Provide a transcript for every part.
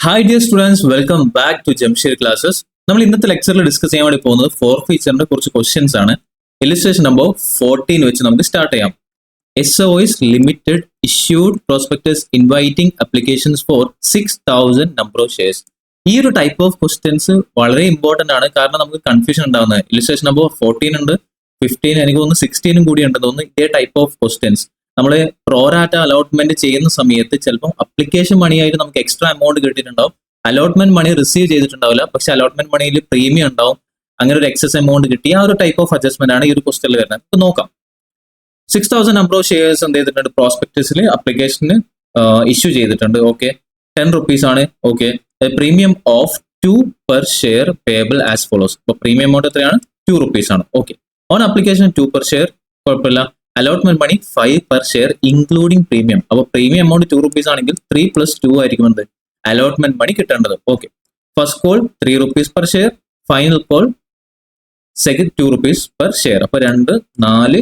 Hi dear students, welcome back to Jamsheer classes. നമ്മൾ ഇന്നത്തെ ലെക്ചറിൽ ഡിസ്കസ് ചെയ്യാൻ വേണ്ടി പോകുന്നത് ഫോർ ഫീച്ചറിന്റെ കുറച്ച് ക്വസ്റ്റ്യൻസ് ആണ്. ഇലിസ്ട്രേഷൻ നമ്പർ 14 വെച്ച് നമുക്ക് സ്റ്റാർട്ട് ചെയ്യാം. SOIs limited issued prospectus inviting applications for 6,000 number of shares. ഈ ഒരു ടൈപ്പ് ഓഫ് ക്വസ്റ്റ്യൻസ് വളരെ ഇമ്പോർട്ടന്റ് ആണ്, കാരണം നമുക്ക് കൺഫ്യൂഷൻ ഉണ്ടാകുന്നത്. ഇലിസ്ട്രേഷൻ നമ്പർ 14 ഉണ്ട്, 15, എനിക്ക് തോന്നുന്നു 16 കൂടി ഉണ്ടെന്ന് തോന്നുന്നു. ഇതേ ടൈപ്പ് ഓഫ് ക്വസ്റ്റ്യൻസ് നമ്മൾ പ്രോറാറ്റ അലോട്ട്മെന്റ് ചെയ്യുന്ന സമയത്ത് ചിലപ്പോൾ അപ്ലിക്കേഷൻ മണിയായിട്ട് നമുക്ക് എക്സ്ട്രാ എമൗണ്ട് കിട്ടിയിട്ടുണ്ടാവും, അലോട്ട്മെന്റ് മണി റിസീവ് ചെയ്തിട്ടുണ്ടാവില്ല, പക്ഷെ അലോട്ട്മെന്റ് മണിയിൽ പ്രീമിയം ഉണ്ടാവും, അങ്ങനെ ഒരു എക്സസ് എമൗണ്ട് കിട്ടി. ആ ഒരു ടൈപ്പ് ഓഫ് അഡ്ജസ്റ്റ്മെന്റ് ആണ് ഈ ഒരു ക്വസ്റ്റ്യനിൽ വരുന്നത്. നമുക്ക് നോക്കാം. 6,000 നമ്പർ ഓഫ് ഷെയർസ് എന്ത് ചെയ്തിട്ടുണ്ട്, പ്രോസ്പെക്ടസിൽ അപ്ലിക്കേഷന് ഇഷ്യൂ ചെയ്തിട്ടുണ്ട്. ഓക്കെ, 10 rupees ആണ്. Okay, premium of 2 per share payable as follows. അപ്പോൾ പ്രീമിയം എമൗണ്ട് എത്രയാണ്? 2 rupees ആണ്. Okay, on application 2 per share, കുഴപ്പമില്ല. Allotment money 5 per share including premium. അപ്പോൾ പ്രീമിയം എമൗണ്ട് 2 rupees ആണെങ്കിൽ 3 + 2 ആയിരിക്കും എന്ത് അലോട്ട്മെന്റ് മണി കിട്ടേണ്ടത്. Okay, first call 3 rupees per share, final call second 2 rupees per share. അപ്പൊ 2, 4,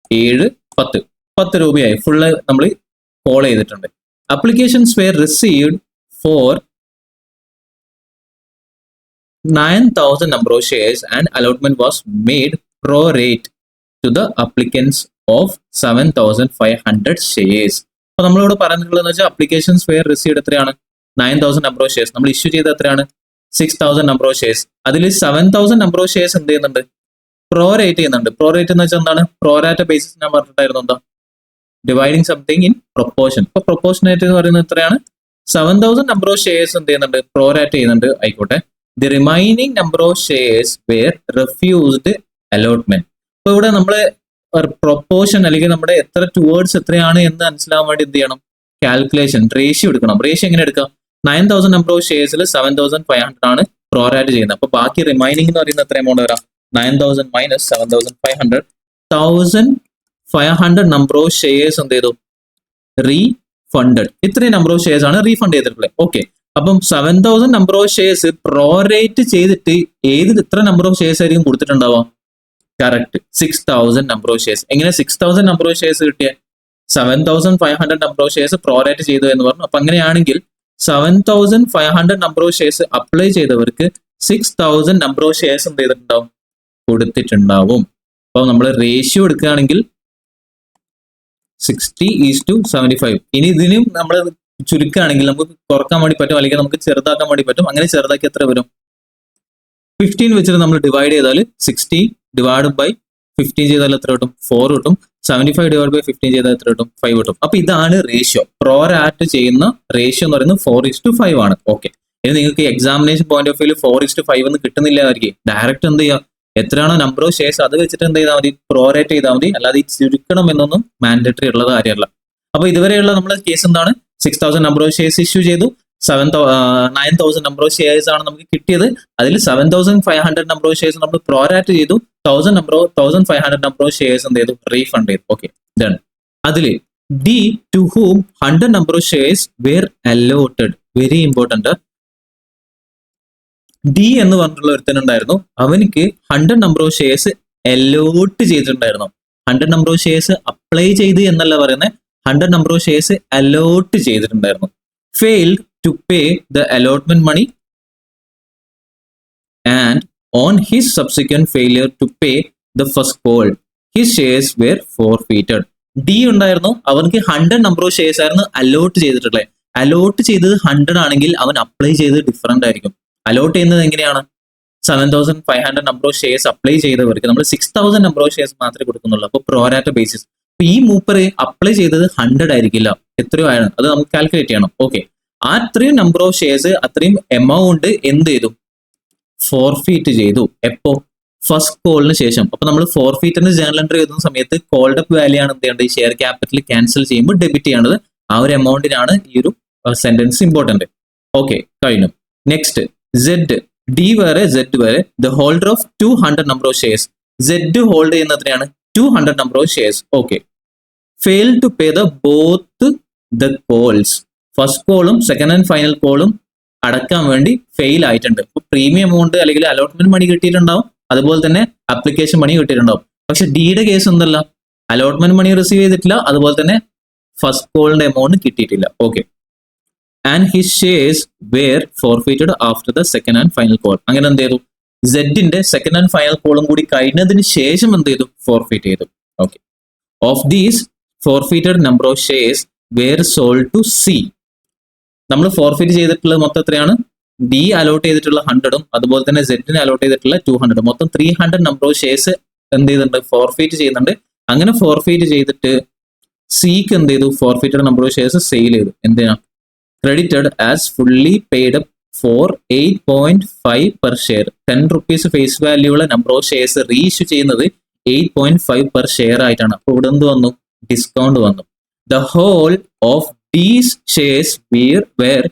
7, 10 രൂപയായി ഫുള്ള് നമ്മൾ കോൾ ചെയ്തിട്ടുണ്ട്. Applications were received for 9,000 number of shares and allotment was made prorate to the applicants of 7,500 shares. അപ്പൊ നമ്മളിവിടെ പറഞ്ഞിട്ടുള്ളതെന്ന് വെച്ചാൽ applications were received എത്രയാണ്? 9,000 number of shares. നമ്മൾ issue ചെയ്ത് എത്രയാണ്? 6,000 നമ്പർ ഓഫ് ഷെയർസ്. അതിൽ 7,000 നമ്പർ ഓഫ് ഷെയർസ് എന്ത് ചെയ്യുന്നുണ്ട്? പ്രോറേറ്റ് ചെയ്യുന്നുണ്ട്. പ്രോറേറ്റ് എന്ന് വെച്ചാൽ എന്താണ്? പ്രോറാറ്റ ബേസിസ് ഞാൻ പറഞ്ഞിട്ടായിരുന്നു. എന്താ? Dividing something in proportion. ഇപ്പൊ പ്രൊപ്പോർഷനേറ്റ് എന്ന് പറയുന്നത് എത്രയാണ്? 7,000 നമ്പർ ഓഫ് ഷെയർസ് എന്ത് ചെയ്യുന്നുണ്ട്? പ്രോറാറ്റ് ചെയ്യുന്നുണ്ട്. ആയിക്കോട്ടെ. The remaining number of shares were refused allotment. അപ്പൊ ഇവിടെ നമ്മള് പ്രൊപ്പോർഷൻ അല്ലെങ്കിൽ നമ്മുടെ എത്ര ടുവേർഡ്സ് എത്രയാണ് എന്ന് മനസ്സിലാവാൻ വേണ്ടി എന്ത് ചെയ്യണം? കാൽക്കുലേഷൻ റേഷ്യോ എടുക്കണം. റേഷ്യോ എങ്ങനെ എടുക്കാം? 9,000 നമ്പർ ഓഫ് ഷെയർസിൽ 7,500 ആണ് പ്രോറാറ്റ് ചെയ്യുന്നത്. അപ്പൊ ബാക്കി റിമൈനിങ് എന്ന് പറയുന്നത് എത്ര എമൗണ്ട് വരാം? 9,000 - 7,500. 1,500 നമ്പർ ഓഫ് ഷെയർസ് എന്ത് ചെയ്തു? റീഫണ്ടഡ്. ഇത്രയും നമ്പർ ഓഫ് ഷെയർസ് ആണ് റീഫണ്ട് ചെയ്തിട്ടുള്ളത്. ഓക്കെ, അപ്പം 7,000 നമ്പർ ഓഫ് ഷെയർസ് പ്രോറേറ്റ് ചെയ്തിട്ട് ഇത്ര നമ്പർ ഓഫ് ഷെയർസ് ആയിരിക്കും കൊടുത്തിട്ടുണ്ടാവാം? Correct, 6,000 number of shares. എങ്ങനെ 6,000 നമ്പർ ഓഫ് ഷെയർസ് കിട്ടിയ? 7,500 നമ്പർ ഓഫ് ഷെയർസ് പ്രോറേറ്റ് ചെയ്തു എന്ന് പറഞ്ഞു. അപ്പൊ അങ്ങനെയാണെങ്കിൽ 7,500 നമ്പർ ഓഫ് ഷെയർസ് അപ്ലൈ ചെയ്തവർക്ക് 6,000 നമ്പർ ഓഫ് ഷെയർസ് എന്ത് ചെയ്തിട്ടുണ്ടാവും? കൊടുത്തിട്ടുണ്ടാവും. അപ്പൊ നമ്മൾ റേഷ്യോ എടുക്കുകയാണെങ്കിൽ 60:75. ഇനി ഇതിനും നമ്മൾ ചുരുക്കുകയാണെങ്കിൽ നമുക്ക് കുറക്കാൻ വേണ്ടി പറ്റും, അല്ലെങ്കിൽ നമുക്ക് ചെറുതാക്കാൻ വേണ്ടി പറ്റും. അങ്ങനെ ചെറുതാക്കി എത്ര വരും? 15 വെച്ചിട്ട് നമ്മൾ ഡിവൈഡ് ചെയ്താൽ 60 ഡിവൈഡ് ബൈ 15 ചെയ്താൽ എത്ര കിട്ടും? 4 കിട്ടും. 75 ഡിവൈഡ് ബൈ 15 ചെയ്താൽ എത്ര കിട്ടും? 5 കിട്ടും. അപ്പൊ ഇതാണ് റേഷ്യോ. പ്രോറാറ്റ് ചെയ്യുന്ന റേഷ്യോ എന്ന് പറയുന്നത് 4:5 ആണ്. ഓക്കെ, ഇനി നിങ്ങൾക്ക് എക്സാമിനേഷൻ പോയിന്റ് ഓഫ് വ്യൂ 4:5 എന്ന് കിട്ടുന്നില്ലായിരിക്കും. ഡയറക്റ്റ് എന്ത് ചെയ്യുക? എത്രയാണോ നമ്പർ ഓഫ് ഷെയർസ് അത് വെച്ചിട്ട് എന്ത് ചെയ്താൽ മതി? പ്രോറേറ്റ് ചെയ്താൽ മതി. അല്ലാതെ ഈ ചുരുക്കണം എന്നൊന്നും മാൻഡേറ്ററി ഉള്ള കാര്യമല്ല. അപ്പൊ ഇതുവരെയുള്ള നമ്മുടെ കേസ് എന്താണ്? 6,000 നമ്പർ ഓഫ് ഷെയർസ് ഇഷ്യൂ ചെയ്തു. 9,000 നമ്പർ ഓഫ് ഷെയർസ് ആണ് നമുക്ക് കിട്ടിയത്. അതിൽ 7,500 നമ്പർ ഓഫ് ഷെയർസ് നമ്മൾ പ്രോറാറ്റ് ചെയ്തു. 1,500 നമ്പർ ഓഫ് ഷെയർസ് എന്ത് ചെയ്തു? റീഫണ്ട് ചെയ്തു. Okay, done. അതിൽ D to whom 100 number of shares were allotted. Very important. D എന്ന് പറഞ്ഞിട്ടുള്ള ഒരുത്തനുണ്ടായിരുന്നു. അവനിക്ക് 100 നമ്പർ ഓഫ് ഷെയർസ് അലോട്ട് ചെയ്തിട്ടുണ്ടായിരുന്നു. 100 നമ്പർ ഓഫ് ഷെയർസ് അപ്ലൈ ചെയ്ത് എന്നല്ല പറയുന്നത്, 100 നമ്പർ ഓഫ് ഷെയർസ് അലോട്ട് ചെയ്തിട്ടുണ്ടായിരുന്നു. Failed to pay the allotment money and on his subsequent failure to pay the first call, his shares were forfeited. D ഉണ്ടായിരുന്നു, അവർക്ക് 100 number of shares ആയിരുന്നു allot ചെയ്തിട്ടുള്ളത്. Allot ചെയ്തത് 100 ആണെങ്കിൽ അവൻ അപ്ലൈ ചെയ്തത് different ആയിരിക്കും. അലോട്ട് ചെയ്യുന്നത് എങ്ങനെയാണ്? 7,500 നമ്പർ ഓഫ് ഷെയർസ് അപ്ലൈ ചെയ്തവർക്ക് നമ്മൾ 6,000 നമ്പർ ഓഫ് ഷെയർസ് മാത്രമേ കൊടുക്കുന്നുള്ളൂ. അപ്പോൾ പ്രോറാറ്റ ബേസിസ്. ഈ മൂപ്പറ് അപ്ലൈ ചെയ്തത് 100 ആയിരിക്കില്ല, എത്രയോ ആണ്, അത് നമുക്ക് കാൽക്കുലേറ്റ് ചെയ്യണം. ഓക്കെ, അത്രയും നമ്പർ ഓഫ് ഷെയർസ് അത്രയും എമൗണ്ട് എന്ത് ചെയ്തു? ഫോർഫീറ്റ് ചെയ്തു. എപ്പോ? ഫസ്റ്റ് കോളിന് ശേഷം. അപ്പൊ നമ്മൾ ഫോർഫീറ്റിന് ജേണൽ എൻട്രി എഴുതുന്ന സമയത്ത് കോൾഡ് അപ്പ് വാല്യൂ ആണ് എന്ത് ചെയ്യേണ്ടത്? ഷെയർ ക്യാപിറ്റൽ ക്യാൻസൽ ചെയ്യുമ്പോൾ ഡെബിറ്റ് ചെയ്യേണ്ടത്. ആ ഒരു എമൗണ്ടിനാണ് ഈ ഒരു സെന്റൻസ് ഇമ്പോർട്ടന്റ്. ഓക്കെ, കഴിഞ്ഞു. Next, Z. ഡി വേറെ സെഡ് വേറെ. The holder of 200 number of shares. Z hold ചെയ്യുന്ന എത്രയാണ്? 200 number of shares. Okay, fail to pay the both the calls. First കോളും സെക്കൻഡ് ആൻഡ് ഫൈനൽ കോളും അടക്കാൻ വേണ്ടി ഫെയിൽ ആയിട്ടുണ്ട്. ഇപ്പൊ പ്രീമിയം എമൗണ്ട് അല്ലെങ്കിൽ അലോട്ട്മെന്റ് മണി കിട്ടിയിട്ടുണ്ടാവും, അതുപോലെ തന്നെ അപ്ലിക്കേഷൻ മണി കിട്ടിയിട്ടുണ്ടാവും. പക്ഷെ ഡിയുടെ കേസ് എന്തല്ല, അലോട്ട്മെന്റ് മണി റിസീവ് ചെയ്തിട്ടില്ല, അതുപോലെ തന്നെ ഫസ്റ്റ് കോളിന്റെ എമൗണ്ട് കിട്ടിയിട്ടില്ല. Okay, and his shares were forfeited after the second and final call. അങ്ങനെ എന്ത് ചെയ്തു? സെഡിന്റെ സെക്കൻഡ് ആൻഡ് ഫൈനൽ കോളും കൂടി കഴിഞ്ഞതിന് ശേഷം എന്ത് ചെയ്തു? ഫോർഫിറ്റ് ചെയ്തു. Okay. Of these forfeited number of shares were sold to C. നമ്മൾ ഫോർഫിറ്റ് ചെയ്തിട്ടുള്ളത് മൊത്തം എത്രയാണ്? ഡി അലോട്ട് ചെയ്തിട്ടുള്ള 100ഉം അതുപോലെ തന്നെ സെഡിന് അലോട്ട് ചെയ്തിട്ടുള്ള 200. മൊത്തം 300 നമ്പർ ഓഫ് ഷെയർസ് എന്ത് ചെയ്തിട്ടുണ്ട്? ഫോർഫിറ്റ് ചെയ്യുന്നുണ്ട്. അങ്ങനെ ഫോർഫിറ്റ് ചെയ്തിട്ട് സിക്ക് എന്ത് ചെയ്തു? Forfeited number of shares sale ചെയ്തു. എന്തിനാ? Credited as fully paid up for 8.5 per share. 10 rupees face value ഉള്ള നമ്പർ ഓഫ് ഷെയർസ് റീഇഷ്യൂ ചെയ്യുന്നത് 8.5 പെർ ഷെയർ ആയിട്ടാണ്. അപ്പോൾ ഇവിടെ എന്ത് വന്നു? ഡിസ്കൗണ്ട് വന്നു. The whole of these shares were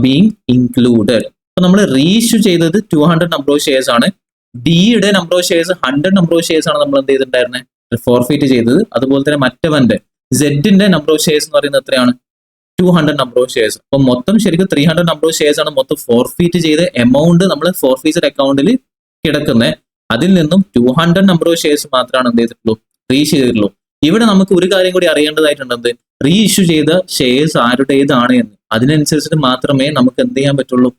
being included. അപ്പൊ നമ്മൾ റീഇഷ്യൂ ചെയ്തത് 200 നമ്പർ ഓഫ് ഷെയർസ് ആണ്. ഡിയുടെ number of shares 100 number of shares ആണ് നമ്മൾ എന്ത് ചെയ്തിട്ടുണ്ടായിരുന്നത്? ഫോർഫിറ്റ് ചെയ്തത്. അതുപോലെ തന്നെ മറ്റവന്റെ സെഡിന്റെ നമ്പർ ഓഫ് ഷെയർസ് എന്ന് പറയുന്നത് എത്രയാണ്? 200 നമ്പർ ഓഫ് ഷെയർസ്. അപ്പൊ മൊത്തം ശരിക്കും 300 നമ്പർ ഓഫ് ഷെയർസ് ആണ് മൊത്തം ഫോർഫിറ്റ് ചെയ്ത എമൗണ്ട് നമ്മൾ ഫോർഫീച്ചർ അക്കൗണ്ടിൽ കിടക്കുന്നത്. അതിൽ നിന്നും 200 നമ്പർ ഓഫ് ഷെയർസ് മാത്രമാണ് എന്ത് ചെയ്തിട്ടുള്ളൂ? റീഇഷ്യൂ ചെയ്തിട്ടുള്ളൂ. ഇവിടെ നമുക്ക് ഒരു കാര്യം കൂടി അറിയേണ്ടതായിട്ടുണ്ട്. റീഇഷ്യൂ ചെയ്ത ഷെയർസ് ആരുടേതാണ് എന്ന്. അതിനനുസരിച്ചിട്ട് മാത്രമേ നമുക്ക് എന്ത് ചെയ്യാൻ പറ്റുള്ളൂ?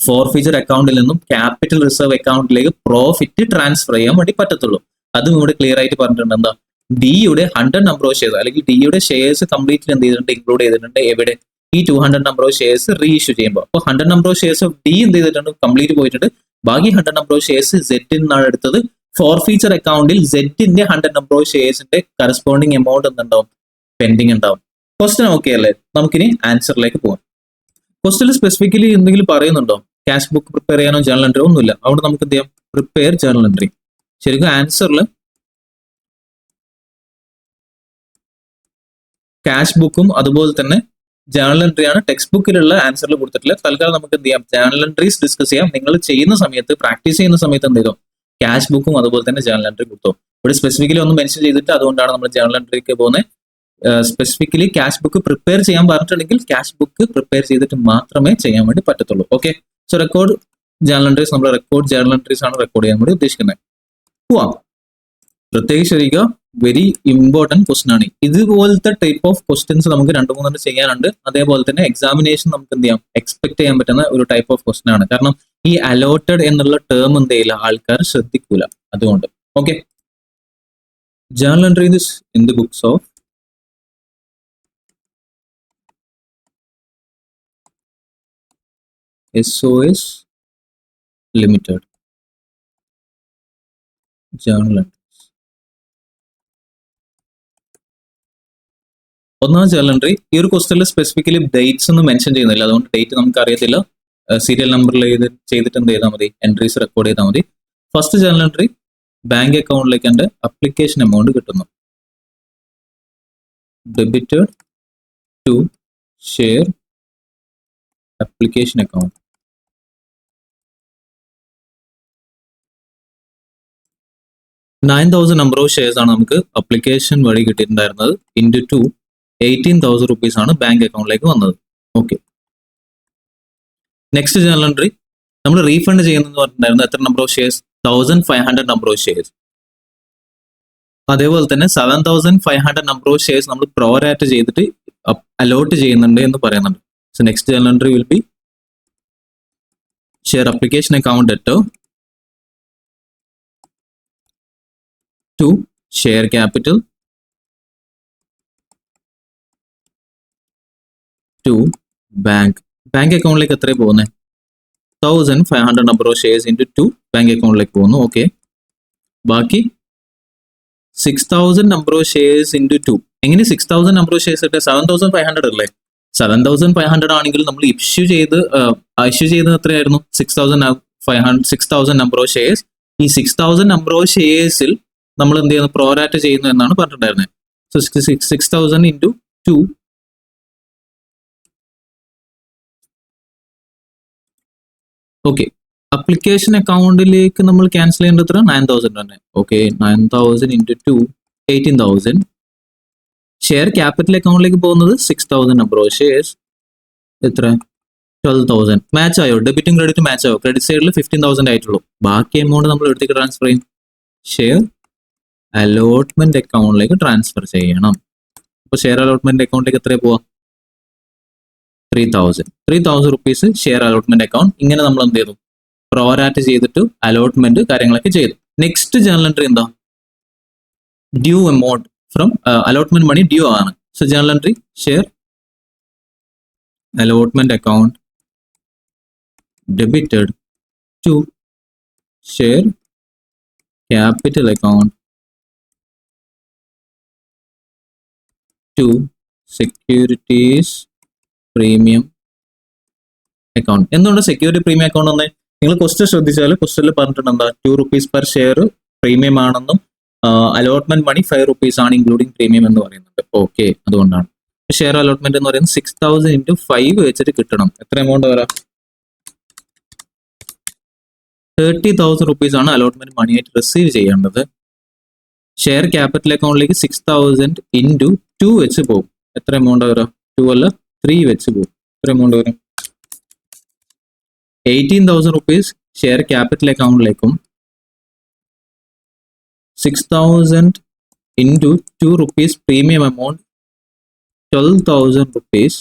ഫോർഫീച്ചർ അക്കൗണ്ടിൽ നിന്നും ക്യാപിറ്റൽ റിസർവ് അക്കൗണ്ടിലേക്ക് പ്രോഫിറ്റ് ട്രാൻസ്ഫർ ചെയ്യാൻ വേണ്ടി പറ്റത്തുള്ളൂ. അതും ഇവിടെ ക്ലിയർ ആയിട്ട് പറഞ്ഞിട്ടുണ്ട്. എന്താ? ഡിയുടെ 100 നമ്പർ ഓഫ് ഷെയർസ് അല്ലെങ്കിൽ ഡിയുടെ ഷെയർസ് കംപ്ലീറ്റ്ലി എന്ത് ചെയ്തിട്ടുണ്ട്? ഇൻക്ലൂഡ് ചെയ്തിട്ടുണ്ട്. എവിടെ? ഈ 200 നമ്പർ ഓഫ് ഷെയർസ് റീഇഷ്യൂ ചെയ്യുമ്പോൾ. അപ്പോൾ 100 number of shares of D എന്ത് ചെയ്തിട്ടുണ്ട്? കംപ്ലീറ്റ് പോയിട്ടുണ്ട്. ബാക്കി 100 നമ്പർ ഓഫ് ഷെയർസ് സെഡിൽ നിന്നാണ് എടുത്തത്. ഫോർഫീച്ചർ അക്കൗണ്ടിൽ സെഡിന്റെ 100 നമ്പർ ഓഫ് ഷെയർസിന്റെ കറസ്പോണ്ടിങ് എമൗണ്ട് എന്തുണ്ടാവും? പെൻഡിങ് ഉണ്ടാവും. ക്വസ്റ്റ്യൻ ഓക്കെ അല്ലേ? നമുക്കിനി ആൻസറിലേക്ക് പോകാം. ക്വസ്റ്റ്യനിൽ സ്പെസിഫിക്കലി എന്തെങ്കിലും പറയുന്നുണ്ടോ? ക്യാഷ് ബുക്ക് പ്രിപ്പയർ ചെയ്യാനോ ജേർണൽ എൻട്രി ഒന്നുമില്ല. അവിടെ നമുക്ക് എന്ത് ചെയ്യാം? Prepare journal entry. ശരിക്കും ആൻസറിൽ ക്യാഷ് ബുക്കും അതുപോലെ തന്നെ ജേർണൽ എൻട്രി ആണ് ടെക്സ്റ്റ് ബുക്കിലുള്ള ആൻസറിൽ കൊടുത്തിട്ടുള്ളത്. തൽക്കാലം നമുക്ക് എന്ത് ചെയ്യാം? ജേർണൽ എൻട്രീസ് ഡിസ്കസ് ചെയ്യാം. നിങ്ങൾ ചെയ്യുന്ന സമയത്ത്, പ്രാക്ടീസ് ചെയ്യുന്ന സമയത്ത് എന്ത് ചെയ്തോ? ക്യാഷ് ബുക്കും അതുപോലെ തന്നെ ജേർണൽ എൻട്രി കൊടുത്തോ. ഇവിടെ സ്പെസിഫിക്കലി ഒന്നും മെൻഷൻ ചെയ്തിട്ട് അതുകൊണ്ടാണ് നമ്മൾ ജേർണൽ എൻട്രിക്ക് പോകുന്നത്. സ്പെസിഫിക്കലി ക്യാഷ് ബുക്ക് പ്രിപ്പയർ ചെയ്യാൻ പറഞ്ഞിട്ടുണ്ടെങ്കിൽ ക്യാഷ് ബുക്ക് പ്രിപ്പയർ ചെയ്തിട്ട് മാത്രമേ ചെയ്യാൻ വേണ്ടി പറ്റത്തുള്ളൂ. Okay. So record journal entries, നമ്മൾ റെക്കോർഡ് ജേർണൽ എൻട്രീസ് ആണ് റെക്കോർഡ് ചെയ്യാൻ വേണ്ടി ഉദ്ദേശിക്കുന്നത്. പോവാം. പ്രത്യേകിച്ച് അറിയിക്കുക, വെരി ഇമ്പോർട്ടൻറ്റ് ക്വസ്റ്റൻ ആണ്. ഇതുപോലത്തെ ടൈപ്പ് ഓഫ് ക്വസ്റ്റ്യൻസ് നമുക്ക് 2-3 ചെയ്യാനുണ്ട്. അതേപോലെ തന്നെ എക്സാമിനേഷൻ നമുക്ക് എന്ത് ചെയ്യാം? എക്സ്പെക്ട് ചെയ്യാൻ പറ്റുന്ന ഒരു ടൈപ്പ് ഓഫ് ക്വസ്റ്റൻ ആണ്. കാരണം ഈ അലോട്ടഡ് എന്നുള്ള ടേം എന്ത് ചെയ്യില്ല, ആൾക്കാർ ശ്രദ്ധിക്കൂല. അതുകൊണ്ട് okay. Journal entry in the books of SOS Limited. Journal entries. ഒന്നാം ജേർണൽ എൻട്രി. ഈ ഒരു ക്വസ്റ്റനിൽ സ്പെസിഫിക്കലി ഡേറ്റ്സ് ഒന്നും മെൻഷൻ ചെയ്യുന്നില്ല. അതുകൊണ്ട് ഡേറ്റ് നമുക്ക് അറിയത്തില്ല. സീരിയൽ നമ്പറിൽ ചെയ്തിട്ട് എന്ത് ചെയ്താൽ മതി? എൻട്രീസ് റെക്കോർഡ് ചെയ്താൽ മതി. ഫസ്റ്റ് ജേർണൽ എൻട്രി, ബാങ്ക് അക്കൗണ്ടിലേക്ക് എൻ്റെ അപ്ലിക്കേഷൻ എമൗണ്ട് കിട്ടുന്നു. Debited to share application account. $9,000 number of shares ആണ് നമുക്ക് അപ്ലിക്കേഷൻ വഴി കിട്ടിയിട്ടുണ്ടായിരുന്നത്. × 18,000 rupees ആണ് ബാങ്ക് അക്കൗണ്ടിലേക്ക് വന്നത്. ഓക്കെ. നെക്സ്റ്റ് ജേർണൽ എൻട്രി, നമ്മൾ റീഫണ്ട് ചെയ്യുന്നത് പറഞ്ഞിട്ടുണ്ടായിരുന്നു എത്ര number of shares? 1,500 number of shares. അതേപോലെ തന്നെ 7,500 നമ്പർ ഓഫ് ഷെയർസ് നമ്മൾ പ്രോറാറ്റ് ചെയ്തിട്ട് അലോട്ട് ചെയ്യുന്നുണ്ട് എന്ന് പറയുന്നുണ്ട്. So next journal entry will be share application account debtor to share capital to bank. Bank അക്കൗണ്ടിലേക്ക് എത്രയാണ് പോകുന്നത്? 1,500 നമ്പർ ഓഫ് ഷെയർസ് × 2 ബാങ്ക് അക്കൗണ്ടിലേക്ക് പോകുന്നു. ഓക്കെ. ബാക്കി 6,000 നമ്പർ ഓഫ് ഷെയർസ് × 2. എങ്ങനെ 6,000 നമ്പർ ഓഫ് ഷെയർസ് ഇട്ട് 7,500 അല്ലേ? 7,500 ആണെങ്കിൽ നമ്മൾ ഇഷ്യൂ ചെയ്തത് എത്രയായിരുന്നു? 6,000 നമ്പർ ഓഫ് ഷെയർസ്. ഈ 6,000 നമ്പർ ഓഫ് ഷെയർസിൽ നമ്മൾ എന്ത് ചെയ്യുന്നു? പ്രോറാറ്റ് ചെയ്യുന്നു എന്നാണ് പറഞ്ഞിട്ടുണ്ടായിരുന്നത്. സോ 6,000 × 2. ഓക്കെ. അപ്ലിക്കേഷൻ അക്കൗണ്ടിലേക്ക് നമ്മൾ ക്യാൻസൽ ചെയ്യേണ്ടത് എത്ര? 9,000 തന്നെ. ഓക്കെ. 9,000 × 2 18,000. ഷെയർ ക്യാപിറ്റൽ അക്കൗണ്ടിലേക്ക് പോകുന്നത് 6,000 നമ്പർ ഓഫ് ഷെയർസ്. എത്ര? 12,000. മാച്ച് ആയോ? ഡെബിറ്റും ക്രെഡിറ്റും മാച്ച് ആയോ? ക്രെഡിറ്റ് സൈഡിൽ 15,000 ആയിട്ടുള്ളൂ. ബാക്കി എമൗണ്ട് നമ്മൾ എടുത്തേക്ക് ട്രാൻസ്ഫർ ചെയ്യും. ഷെയർ അലോട്ട്മെന്റ് അക്കൗണ്ടിലേക്ക് ട്രാൻസ്ഫർ ചെയ്യണം. അപ്പോൾ ഷെയർ അലോട്ട്മെന്റ് അക്കൗണ്ടിലേക്ക് എത്ര പോവാം? 3,000 rupees ഷെയർ അലോട്ട്മെന്റ് അക്കൗണ്ട്. ഇങ്ങനെ നമ്മൾ എന്ത് ചെയ്തു, പ്രോറാറ്റ് ചെയ്തിട്ട് അലോട്ട്മെന്റ് കാര്യങ്ങളൊക്കെ ചെയ്തു. നെക്സ്റ്റ് ജേണൽ എൻട്രി എന്താ, due amount from allotment money due ആണ്. So journal entry share allotment account debited to share capital account to securities premium account. എന്തുകൊണ്ട് സെക്യൂരിറ്റി പ്രീമിയം അക്കൗണ്ട് എന്ന് നിങ്ങൾ ക്വസ്റ്റ്യൻ ശ്രദ്ധിച്ചാൽ ക്വസ്റ്റ്യനിൽ പറഞ്ഞിട്ടുണ്ട് എന്താ, 2 rupees പെർ ഷെയർ പ്രീമിയം ആണെന്നും അലോട്ട്മെന്റ് മണി 5 rupees ആണ് ഇൻക്ലൂഡിംഗ് പ്രീമിയം എന്ന് പറയുന്നുണ്ട്. ഓക്കെ, അതുകൊണ്ടാണ് ഷെയർ അലോട്ട്മെന്റ് എന്ന് പറയുന്നത് 6,000 into 5 വെച്ചിട്ട് കിട്ടണം. എത്ര എമൗണ്ട് വരാം, 30,000 rupees ആണ് അലോട്ട്മെന്റ് മണി ആയിട്ട് റിസീവ് ചെയ്യേണ്ടത്. ഷെയർ ക്യാപിറ്റൽ അക്കൗണ്ടിലേക്ക് 6,000 into 2 വെച്ച് പോകും. എത്ര എമൗണ്ട് വരാം, 2 അല്ല 3 വെച്ച് പോകും. എത്ര എമൗണ്ട് വരും, 18,000 rupees ഷെയർ ക്യാപിറ്റൽ അക്കൗണ്ടിലേക്കും 6,000 into 2 rupees premium amount 12,000 rupees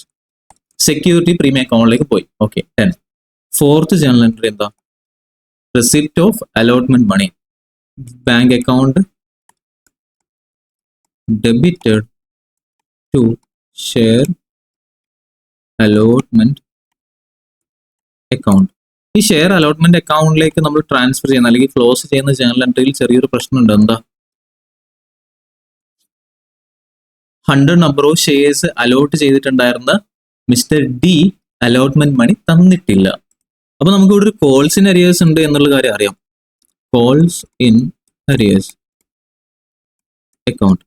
security premium അക്കൗണ്ടിലേക്ക് പോയി. ഓക്കെ, 10. ഫോർത്ത് ജേണൽ എൻട്രി എന്താ, receipt of allotment money bank account debited to share allotment account. ഈ ഷെയർ അലോട്ട്മെന്റ് അക്കൗണ്ടിലേക്ക് നമ്മൾ ട്രാൻസ്ഫർ ചെയ്യുന്ന അല്ലെങ്കിൽ ക്ലോസ് ചെയ്യുന്ന ജേണൽ എൻട്രിയിൽ ചെറിയൊരു പ്രശ്നമുണ്ട്. എന്താ, 100 നമ്പർ ഓഫ് ഷെയർസ് അലോട്ട് ചെയ്തിട്ടുണ്ടായിരുന്ന മിസ്റ്റർ ഡി അലോട്ട്മെന്റ് മണി തന്നിട്ടില്ല. അപ്പൊ നമുക്ക് ഇവിടെ ഒരു കോൾസ് ഇൻ അരിയേഴ്സ് ഉണ്ട് എന്നുള്ള കാര്യം അറിയാം. Calls in arrears account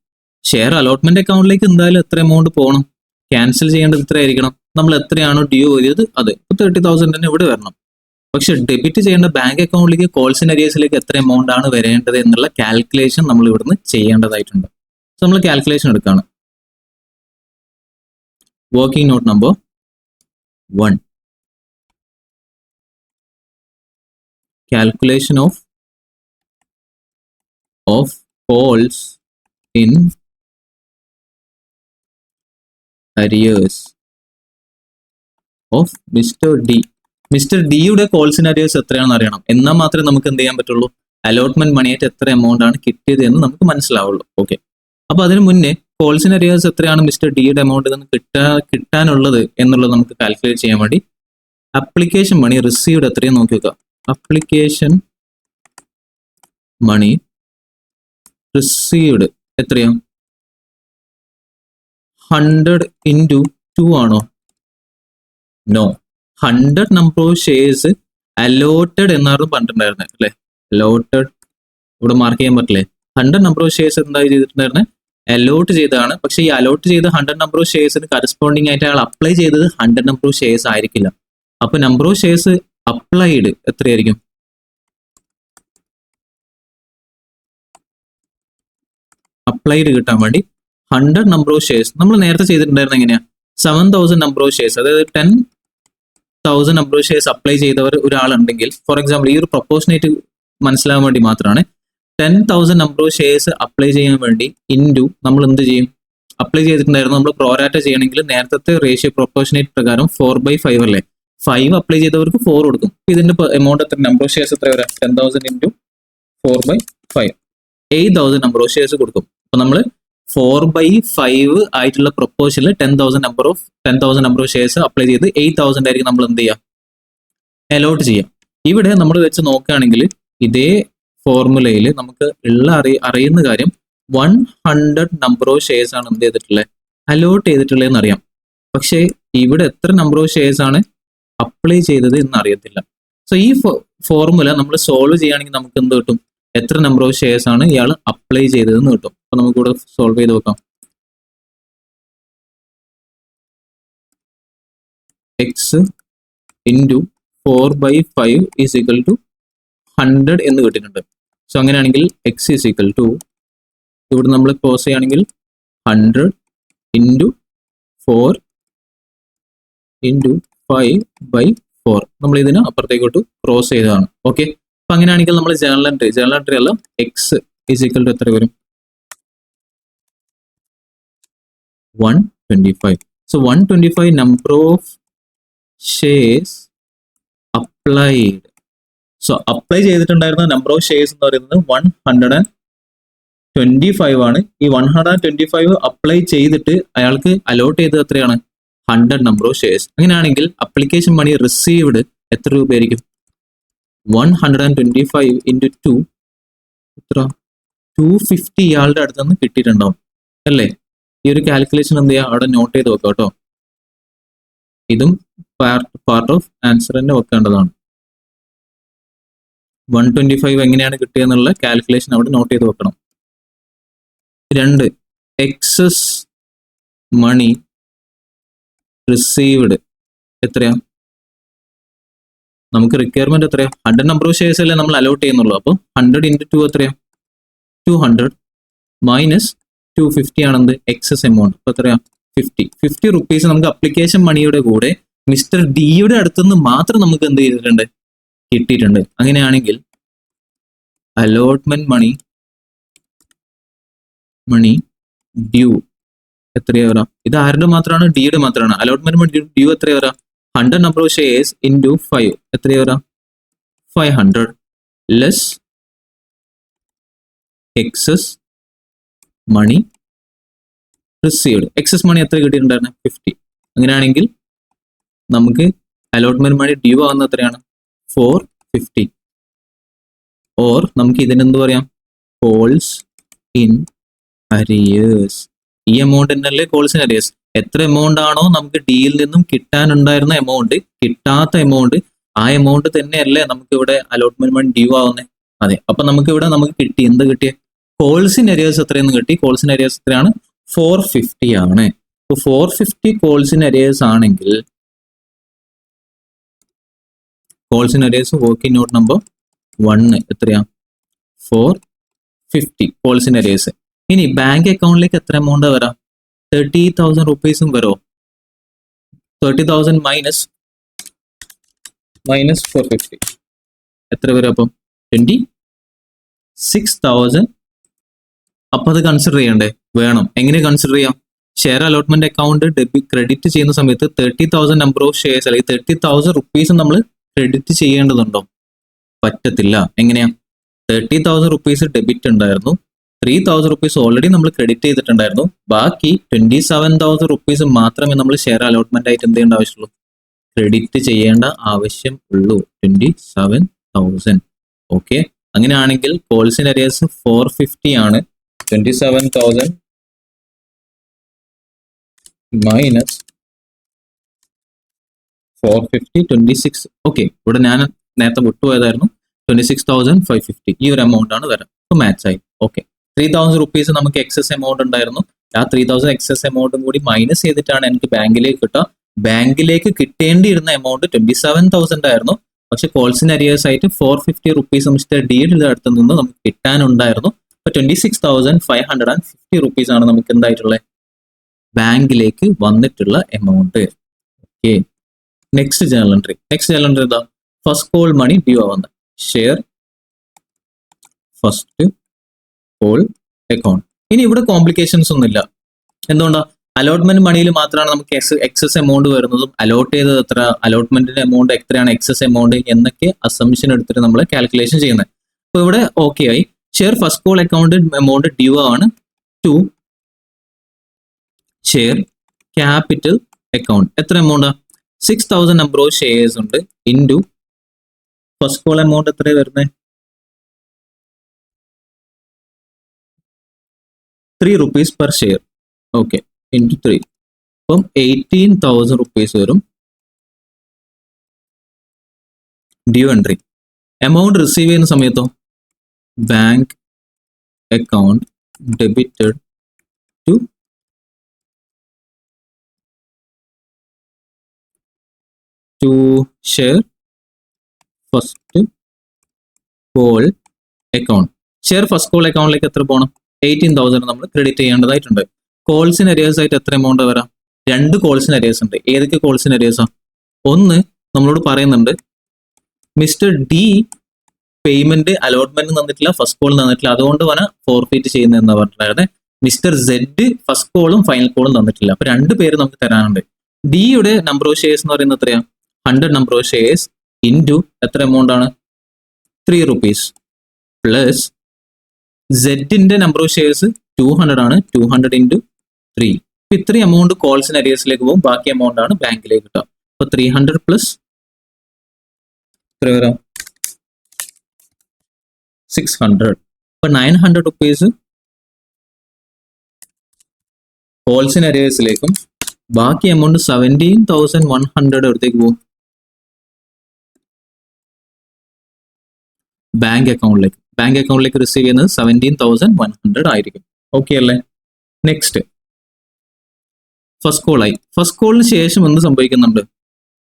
share allotment അക്കൗണ്ടിലേക്ക് എന്തായാലും എത്ര എമൗണ്ട് പോകണം, ക്യാൻസൽ ചെയ്യേണ്ടത് എത്ര ആയിരിക്കണം, നമ്മൾ എത്രയാണോ ഡ്യൂ ചെയ്തത് അത് 30,000 തന്നെ ഇവിടെ വരണം. പക്ഷെ ഡെബിറ്റ് ചെയ്യേണ്ട ബാങ്ക് അക്കൗണ്ടിലേക്ക് കോൾസ് ഇൻ അരിയേഴ്സിലേക്ക് എത്ര എമൗണ്ട് ആണ് വരേണ്ടത് എന്നുള്ള കാൽക്കുലേഷൻ നമ്മൾ ഇവിടുന്ന് ചെയ്യേണ്ടതായിട്ടുണ്ട്. സോ നമ്മൾ കാൽക്കുലേഷൻ എടുക്കുകയാണ്. Working note number 1, calculation of calls in arrears of Mr. D. Mister ഡിയുടെ കോൾസ് ഇൻ അരിയേഴ്സ് എത്രയാണെന്ന് അറിയണം. എന്നാൽ മാത്രമേ നമുക്ക് എന്ത് ചെയ്യാൻ പറ്റുള്ളൂ, അലോട്ട്മെന്റ് മണിയായിട്ട് എത്ര എമൗണ്ട് ആണ് കിട്ടിയത് എന്ന് നമുക്ക് മനസ്സിലാവുള്ളൂ. ഓക്കെ, അപ്പൊ അതിന് മുന്നേ കോൾസ് ഇൻ അരിയേഴ്സ് എത്രയാണ് മിസ്റ്റർ ഡിയുടെ എമൗണ്ട് നിന്ന് കിട്ടാനുള്ളത് എന്നുള്ളത് നമുക്ക് കാൽക്കുലേറ്റ് ചെയ്യാൻ വേണ്ടി അപ്ലിക്കേഷൻ മണി റിസീവ്ഡ് എത്രയും നോക്കി വെക്കാം. അപ്ലിക്കേഷൻ മണി റിസീവ്ഡ് എത്രയാണ്, 100 into 2 ആണോ, no, 100 number of shares allotted എന്നായിരുന്നു പറഞ്ഞിട്ടുണ്ടായിരുന്നത് അല്ലെ. അലോട്ടഡ് ഇവിടെ മാർക്ക് ചെയ്യാൻ പറ്റില്ലേ, 100 നമ്പർ ഓഫ് ഷെയർസ് എന്തായി ചെയ്തിട്ടുണ്ടായിരുന്നത്, അലോട്ട് ചെയ്തതാണ്. പക്ഷെ ഈ അലോട്ട് ചെയ്ത 100 നമ്പർ ഓഫ് ഷെയർസിന് കറസ്പോണ്ടിങ് ആയിട്ട് അയാൾ അപ്ലൈ ചെയ്തത് 100 നമ്പർ ഓഫ് ഷെയർസ് ആയിരിക്കില്ല. അപ്പൊ നമ്പർ ഓഫ് ഷെയർസ് അപ്ലൈഡ് എത്രയായിരിക്കും, അപ്ലൈഡ് കിട്ടാൻ വേണ്ടി 100 നമ്പർ ഓഫ് ഷെയർസ് നമ്മൾ നേരത്തെ ചെയ്തിട്ടുണ്ടായിരുന്നത് എങ്ങനെയാ, 7,000 നമ്പർ ഓഫ് ഷെയർസ്, അതായത് 10,000 നമ്പർ ഓഫ് ഷെയർസ് അപ്ലൈ ചെയ്തവർ ഒരാളുണ്ടെങ്കിൽ, ഫോർ എക്സാമ്പിൾ ഈ ഒരു പ്രൊപ്പോർഷനേറ്റ് മനസ്സിലാവാൻ വേണ്ടി മാത്രമാണ് 10,000 നമ്പർ ഓഫ് ഷെയർസ് അപ്ലൈ ചെയ്യാൻ വേണ്ടി ഇൻറ്റു നമ്മൾ എന്ത് ചെയ്യും, അപ്ലൈ ചെയ്തിട്ടുണ്ടായിരുന്നു നമ്മൾ പ്രോറാറ്റ ചെയ്യണമെങ്കിൽ നേരത്തെ റേഷ്യോ പ്രൊപ്പോർഷനേറ്റ് പ്രകാരം 4/5 അല്ലേ, 5 അപ്ലൈ ചെയ്തവർക്ക് 4 കൊടുക്കും. ഇതിന്റെ എമൗണ്ട് എത്ര, നമ്പർ ഓഫ് ഷെയർസ് എത്ര വരാം, 10,000 into 4/5 8,000 നമ്പർ ഓഫ് ഷെയർസ് കൊടുക്കും. അപ്പൊ നമ്മൾ 4/5 ആയിട്ടുള്ള പ്രൊപ്പോർഷനിൽ 10,000 നമ്പർ ഓഫ് ഷെയർസ് അപ്ലൈ ചെയ്ത് 8,000 ആയിരിക്കും നമ്മൾ എന്ത് ചെയ്യുക, അലോട്ട് ചെയ്യാം. ഇവിടെ നമ്മൾ വെച്ച് നോക്കുകയാണെങ്കിൽ ഇതേ ഫോർമുലയിൽ നമുക്ക് അറിയുന്ന കാര്യം 100 നമ്പർ ഓഫ് ഷെയർസ് ആണ് എന്ത് ചെയ്തിട്ടുള്ളത്, അലോട്ട് ചെയ്തിട്ടുള്ളതെന്ന് അറിയാം. പക്ഷേ ഇവിടെ എത്ര നമ്പർ ഓഫ് ഷെയർസ് ആണ് അപ്ലൈ ചെയ്തത് എന്ന് അറിയത്തില്ല. സോ ഈ ഫോർമുല നമ്മൾ സോൾവ് ചെയ്യുകയാണെങ്കിൽ നമുക്ക് എന്ത് കിട്ടും, എത്ര നമ്പർ ഓഫ് ഷെയർസ് ആണ് ഇയാൾ അപ്ലൈ ചെയ്തതെന്ന് കിട്ടും. അപ്പൊ നമുക്ക് ഇവിടെ സോൾവ് ചെയ്ത് നോക്കാം. X into 4/5 is equal to 100 എന്ന് കിട്ടിയിട്ടുണ്ട്. സോ അങ്ങനെയാണെങ്കിൽ എക്സ് ഈസ് ഈക്വൽ ടു, ഇവിടെ നമ്മൾ ക്ലോസ് ചെയ്യുകയാണെങ്കിൽ 100 into 4 into 5/4 നമ്മൾ ഇതിന് അപ്പുറത്തേക്കോട്ട് ക്രോസ് ചെയ്തതാണ്. ഓക്കെ, അപ്പൊ അങ്ങനെയാണെങ്കിൽ നമ്മൾ ജേണൽ എൻട്രി അല്ല, എക്സ് ഈസ് ഈക്വൽ ടു എത്ര വരും, 125. So 125 number of shares applied. So apply ചെയ്തിട്ടുണ്ടായിരുന്ന നമ്പർ ഓഫ് ഷെയർസ് എന്ന് പറയുന്നത് 125 ആണ്. ഈ 125 അപ്ലൈ ചെയ്തിട്ട് അയാൾക്ക് അലോട്ട് ചെയ്തത് എത്രയാണ്? 100 നമ്പർ ഓഫ് ഷെയർസ്. അങ്ങനെയാണെങ്കിൽ അപ്ലിക്കേഷൻ മണി റിസീവ്ഡ് എത്ര രൂപയായിരിക്കും? 125 ഇൻറ്റു 2 എത്ര? 250 ഇയാളുടെ അടുത്ത് നിന്ന് കിട്ടിയിട്ടുണ്ടാവും അല്ലേ? ഈ ഒരു കാൽക്കുലേഷൻ എന്ത് ചെയ്യുക? അവിടെ നോട്ട് ചെയ്ത് വെക്കാം കേട്ടോ. ഇതും പാർട്ട് ഓഫ് ആൻസർ തന്നെ വെക്കേണ്ടതാണ്. 125 എങ്ങനെയാണ് കിട്ടിയെന്നുള്ള കാൽക്കുലേഷൻ അവിടെ നോട്ട് ചെയ്ത് വെക്കണം. 2 എക്സസ് മണി റിസീവ്ഡ് എത്രയാ? നമുക്ക് റിക്വയർമെന്റ് എത്രയാ? 100 നമ്പർ ഓഫ് ഷെയർസ് അല്ലേ നമ്മൾ അലോട്ട് ചെയ്യുന്നുള്ളൂ. അപ്പോൾ 100 ഇൻറ്റു 2 എത്രയാ? 200 മൈനസ് 250 ആണെന്ത്? Excess amount. അപ്പൊ എത്രയാ? 50 റുപ്പീസ് നമുക്ക് അപ്ലിക്കേഷൻ മണിയുടെ കൂടെ മിസ്റ്റർ ഡിയുടെ അടുത്തുനിന്ന് മാത്രം നമുക്ക് എന്ത് ചെയ്തിട്ടുണ്ട്? കിട്ടിയിട്ടുണ്ട്. അങ്ങനെയാണെങ്കിൽ അലോട്ട്മെന്റ് മണി ഡ്യൂ എത്രയാ വരാം? ഇത് ആരുടെ മാത്രമാണ്? ഡിയുടെ മാത്രമാണ്. അലോട്ട്മെന്റ് മണി ഡ്യൂ എത്രയാ വരാം? 100 നമ്പർ ഓഫ് ഷെയർസ് ഇൻറ്റു 5 എത്രയാ വരാം? 500 less excess money received. Excess money എത്ര കിട്ടിയിട്ടുണ്ടായിരുന്നു? 50. അങ്ങനെയാണെങ്കിൽ നമുക്ക് അലോട്ട്മെന്റ് മണി ഡ്യൂ ആവുന്ന എത്രയാണ്? 450. ഓർ നമുക്ക് ഇതിനെന്ത് പറയാം? Calls in arrears. ഈ എമൗണ്ട് തന്നെയല്ലേ കോൾസ് ഇൻ അരിയേഴ്സ്. എത്ര എമൗണ്ട് ആണോ നമുക്ക് ഡിയിൽ നിന്നും കിട്ടാനുണ്ടായിരുന്ന എമൗണ്ട്, കിട്ടാത്ത എമൗണ്ട്, ആ എമൗണ്ട് തന്നെയല്ലേ നമുക്ക് ഇവിടെ അലോട്ട്മെന്റ് മണി ഡ്യൂ ആവുന്നത്? അതെ. അപ്പൊ നമുക്ക് ഇവിടെ നമുക്ക് കിട്ടി, എന്ത് കിട്ടിയ? കോൾസ് ഇൻ അരിയേഴ്സ് എത്രയെന്ന് കിട്ടി. കോൾസ് ഇൻ അരിയേഴ്സ് എത്രയാണ്? 450 ആണ്. ഇപ്പൊ 450 കോൾസ് ഇൻ അരിയേഴ്സ് ആണെങ്കിൽ calls in arrears working note number 1 എത്രയാ? 450 കോൾസ് ഇൻ അരിയേഴ്സ്. ഇനി ബാങ്ക് അക്കൗണ്ടിലേക്ക് എത്ര എമൗണ്ട് വരാം? 30,000 റുപ്പീസും വരോ? 30,000 മൈനസ് 450 എത്ര വരും? അപ്പം 26,000. അപ്പൊ അത് കൺസിഡർ ചെയ്യണ്ടേ? വേണം. എങ്ങനെ കൺസിഡർ ചെയ്യാം? ഷെയർ അലോട്ട്മെന്റ് അക്കൗണ്ട് ക്രെഡിറ്റ് ചെയ്യുന്ന സമയത്ത് 30,000 നമ്പർ ഓഫ് ഷെയർസ് അല്ലെങ്കിൽ 30,000 റുപ്പീസ് നമ്മൾ ക്രെഡിറ്റ് ചെയ്യേണ്ടതുണ്ടോ? പറ്റത്തില്ല. എങ്ങനെയാ? 30,000 റുപ്പീസ് ഡെബിറ്റ് ഉണ്ടായിരുന്നു, 3,000 റുപ്പീസ് ഓൾറെഡി നമ്മൾ ക്രെഡിറ്റ് ചെയ്തിട്ടുണ്ടായിരുന്നു. ബാക്കി 27,000 റുപ്പീസ് മാത്രമേ നമ്മൾ ഷെയർ അലോട്ട്മെന്റ് ആയിട്ട് എന്ത് ചെയ്യേണ്ട ആവശ്യമുള്ളൂ? ക്രെഡിറ്റ് ചെയ്യേണ്ട ആവശ്യം ഉള്ളൂ. 27,000. ഓക്കെ. അങ്ങനെയാണെങ്കിൽ കോൾസ് ഇൻ അരിയേഴ്സ് 450 ആണ്. 27,000 മൈനസ് 450 26. ഓക്കെ. ഇവിടെ ഞാൻ നേരത്തെ വിട്ടുപോയതായിരുന്നു. 26,550 ഈ ഒരു എമൗണ്ട് ആണ് വരാം. ഇപ്പൊ മാച്ച് ആയി. ഓക്കെ. 3,000 റുപ്പീസ് നമുക്ക് എക്സസ് എമൗണ്ട് ഉണ്ടായിരുന്നു. ആ 3,000 എക്സസ് എമൗണ്ടും കൂടി മൈനസ് ചെയ്തിട്ടാണ് എനിക്ക് ബാങ്കിലേക്ക് കിട്ടുക. ബാങ്കിലേക്ക് കിട്ടേണ്ടിയിരുന്ന എമൗണ്ട് 27,000 ആയിരുന്നു. പക്ഷെ കോൾസ് ഇൻ അരിയേഴ്സ് ആയിട്ട് 450 റുപ്പീസ് മിസ്റ്റർ ഡിയുടെ അടുത്ത് നിന്ന് നമുക്ക് കിട്ടാനുണ്ടായിരുന്നു. അപ്പൊ 26,550 റുപ്പീസ് ആണ് നമുക്ക് എന്തായിട്ടുള്ളത്? ബാങ്കിലേക്ക് വന്നിട്ടുള്ള amount. Okay. Next journal entry. എന്താ? ഫസ്റ്റ് കോൾ മണി ഡ്യൂ ആവുന്നത്. Share first call account. ഇനി ഇവിടെ കോംപ്ലിക്കേഷൻസ് ഒന്നുമില്ല. എന്തുകൊണ്ടാ? അലോട്ട്മെന്റ് മണിയിൽ മാത്രമാണ് നമുക്ക് എക്സസ് എമൗണ്ട് വരുന്നതും അലോട്ട് ചെയ്തത് എത്ര, അലോട്ട്മെന്റിന്റെ എമൗണ്ട് എത്രയാണ് എക്സസ് എമൗണ്ട് എന്നൊക്കെ അസംഷൻ എടുത്തിട്ട് നമ്മൾ കാൽക്കുലേഷൻ ചെയ്യുന്നത്. അപ്പൊ ഇവിടെ ഓക്കെ ആയി. Share first call account amount due ആണ് ടു ഷെയർ ക്യാപിറ്റൽ അക്കൗണ്ട്. എത്ര എമൗണ്ടാ? 6,000 നമ്പർ ഓഫ് ഷെയർസ് ഉണ്ട് ഇൻറ്റു ഫസ്റ്റ് കോൾ എമൗണ്ട് എത്ര വരുന്നത്? 3 rupees per share. Okay. Into 3. അപ്പം 18,000 റുപ്പീസ് വരും ഡ്യൂ എൻട്രി. എമൗണ്ട് റിസീവ് ചെയ്യുന്ന സമയത്തോ? Bank account debited to share first call account. Share first call അക്കൗണ്ടിലേക്ക് എത്ര പോകണം? 18,000 നമ്മൾ ക്രെഡിറ്റ് ചെയ്യേണ്ടതായിട്ടുണ്ട്. കോൾസ് ഇൻ അരിയേഴ്സ് ആയിട്ട് എത്ര എമൗണ്ട് വരാം? 2 കോൾസ് ഇൻ അരിയേഴ്സ് ഉണ്ട്. ഏതൊക്കെ കോൾസ് ഇൻ അരിയേഴ്സാ? ഒന്ന് നമ്മളോട് പറയുന്നുണ്ട് മിസ്റ്റർ ഡി പേയ്മെന്റ് അലോട്ട്മെന്റ് തന്നിട്ടില്ല, ഫസ്റ്റ് കോൾ തന്നിട്ടില്ല, അതുകൊണ്ട് വേണം ഫോർഫീറ്റ് ചെയ്യുന്നത് എന്ന് പറഞ്ഞിട്ടുണ്ടായിരുന്നത്. മിസ്റ്റർ സെഡ് ഫസ്റ്റ് കോളും ഫൈനൽ കോളും തന്നിട്ടില്ല. അപ്പൊ 2 പേര് നമുക്ക് തരാനുണ്ട്. ഡിയുടെ നമ്പർ ഓഫ് ഷെയർസ് എന്ന് പറയുന്നത് എത്രയാ? 100 number of shares into എത്ര എമൗണ്ട് ആണ് 3 rupees പ്ലസ് സെഡിന്റെ നമ്പർ ഓഫ് ഷെയർസ് 200 ആണ് 200 into 3. ഇപ്പൊ ഇത്രയും എമൗണ്ട് കോൾസിന് അരിയേഴ്സിലേക്ക് പോകും, ബാക്കി എമൗണ്ട് ആണ് ബാങ്കിലേക്ക് കിട്ടുക. അപ്പൊ 300 പ്ലസ് 600. അപ്പൊ 900 റുപ്പീസ് കോൾസിന് അരിയേഴ്സിലേക്കും ബാക്കി എമൗണ്ട് 17,100 എവിടത്തേക്ക് പോകും, ബാങ്ക് അക്കൗണ്ടിലേക്ക് റിസീവ് ചെയ്യുന്നത് 17,100 ആയിരിക്കും. ഓക്കെ അല്ലേ? നെക്സ്റ്റ് ഫസ്റ്റ് കോളായി. ഫസ്റ്റ് കോളിന് ശേഷം എന്ത് സംഭവിക്കുന്നുണ്ട്,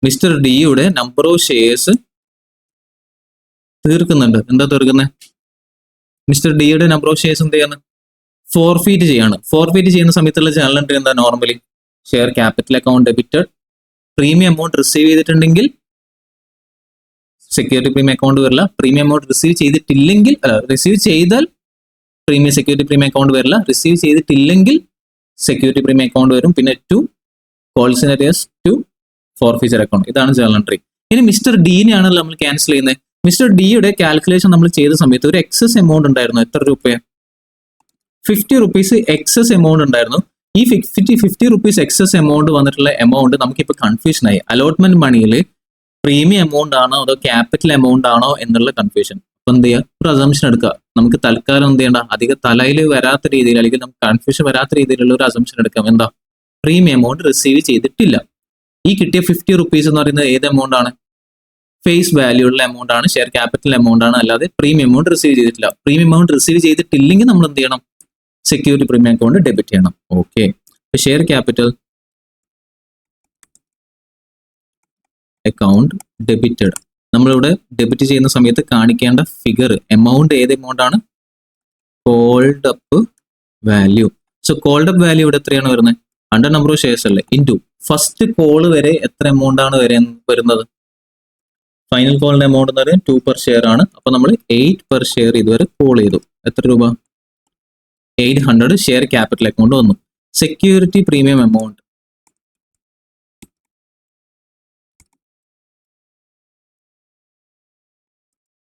മിസ്റ്റർ ഡിയുടെ നമ്പർ ഓഫ് ഷെയർസ് തീർക്കുന്നുണ്ട്. എന്താ തീർക്കുന്നത്, മിസ്റ്റർ ഡിയുടെ നമ്പർ ഓഫ് ഷെയർസ് എന്ത് ചെയ്യാണ്, ഫോർഫീറ്റ് ചെയ്യാണ്. ഫോർഫീറ്റ് ചെയ്യുന്ന സമയത്തുള്ള ജേണൽ എൻട്രി എന്താ, normally share capital account debited, premium amount receive ചെയ്തിട്ടുണ്ടെങ്കിൽ സെക്യൂരിറ്റി പ്രീമിയം അക്കൗണ്ട് വരില്ല, പ്രീമിയം എമൗണ്ട് റിസീവ് ചെയ്തിട്ടില്ലെങ്കിൽ റിസീവ് ചെയ്താൽ പ്രീമിയം സെക്യൂരിറ്റി പ്രീമിയം അക്കൗണ്ട് വരില്ല, റിസീവ് ചെയ്തിട്ടില്ലെങ്കിൽ സെക്യൂരിറ്റി പ്രീമിയം അക്കൗണ്ട് വരും. പിന്നെ to calls in arrears, to forfeiture account. ഇതാണ് ജേണൽ എൻട്രി. ഇനി മിസ്റ്റർ ഡിനെയാണല്ലോ നമ്മൾ ക്യാൻസൽ ചെയ്യുന്നത്. മിസ്റ്റർ ഡിയുടെ കാൽക്കുലേഷൻ നമ്മൾ ചെയ്ത സമയത്ത് ഒരു എക്സസ് എമൗണ്ട് ഉണ്ടായിരുന്നു. എത്ര രൂപ, 50 റുപ്പീസ് എക്സസ് എമൗണ്ട് ഉണ്ടായിരുന്നു. ഈ 50 റുപ്പീസ് എക്സസ് എമൗണ്ട് വന്നിട്ടുള്ള എമൗണ്ട് നമുക്കിപ്പോൾ കൺഫ്യൂഷൻ ആയി. അലോട്ട്മെന്റ് മണിയിൽ പ്രീമിയം എമൗണ്ട് ആണോ അതോ ക്യാപിറ്റൽ എമൗണ്ട് ആണോ എന്നുള്ള കൺഫ്യൂഷൻ. അപ്പൊ എന്ത് ചെയ്യുക, ഒരു അസംഷൻ എടുക്കുക. നമുക്ക് തൽക്കാലം എന്ത് ചെയ്യണ്ട, അധികം തലയിൽ വരാത്ത രീതിയിൽ അല്ലെങ്കിൽ നമുക്ക് കൺഫ്യൂഷൻ വരാത്ത രീതിയിലുള്ള ഒരു അസംഷൻ എടുക്കാം. എന്താ, പ്രീമിയം എമൗണ്ട് റിസീവ് ചെയ്തിട്ടില്ല. ഈ കിട്ടിയ 50 റുപ്പീസ് എന്ന് പറയുന്നത് ഏത് എമൗണ്ട് ആണ്, ഫേസ് വാല്യൂ ഉള്ള എമൗണ്ട് ആണ്, ഷെയർ ക്യാപിറ്റൽ എമൗണ്ട് ആണ്, അല്ലാതെ പ്രീമിയം എമൗണ്ട് റിസീവ് ചെയ്തിട്ടില്ല. പ്രീമിയം എമൗണ്ട് റിസീവ് ചെയ്തിട്ടില്ലെങ്കിൽ നമ്മൾ എന്ത് ചെയ്യണം, സെക്യൂരിറ്റി പ്രീമിയം അക്കൗണ്ട് ഡെബിറ്റ് ചെയ്യണം. Okay, share capital account debited. നമ്മളിവിടെ ഡെബിറ്റ് ചെയ്യുന്ന സമയത്ത് കാണിക്കേണ്ട ഫിഗർ എമൗണ്ട് ഏത് എമൗണ്ട് ആണ്, called up value. So called up value ഇവിടെ എത്രയാണ് വരുന്നത്, 100 നമ്പർ ഓഫ് ഷെയർസ് അല്ലേ, ഇൻറ്റു ഫസ്റ്റ് കോൾ വരെ എത്ര എമൗണ്ട് ആണ് വരുന്നത്, ഫൈനൽ കോളിന്റെ എമൗണ്ട് എന്ന് പറയുന്നത് 2 per ഷെയർ ആണ്. അപ്പൊ നമ്മൾ 8 per ഷെയർ ഇതുവരെ കോൾ ചെയ്തു. എത്ര രൂപ, 800 ഷെയർ ക്യാപിറ്റൽ അക്കൗണ്ട് വന്നു. Security premium amount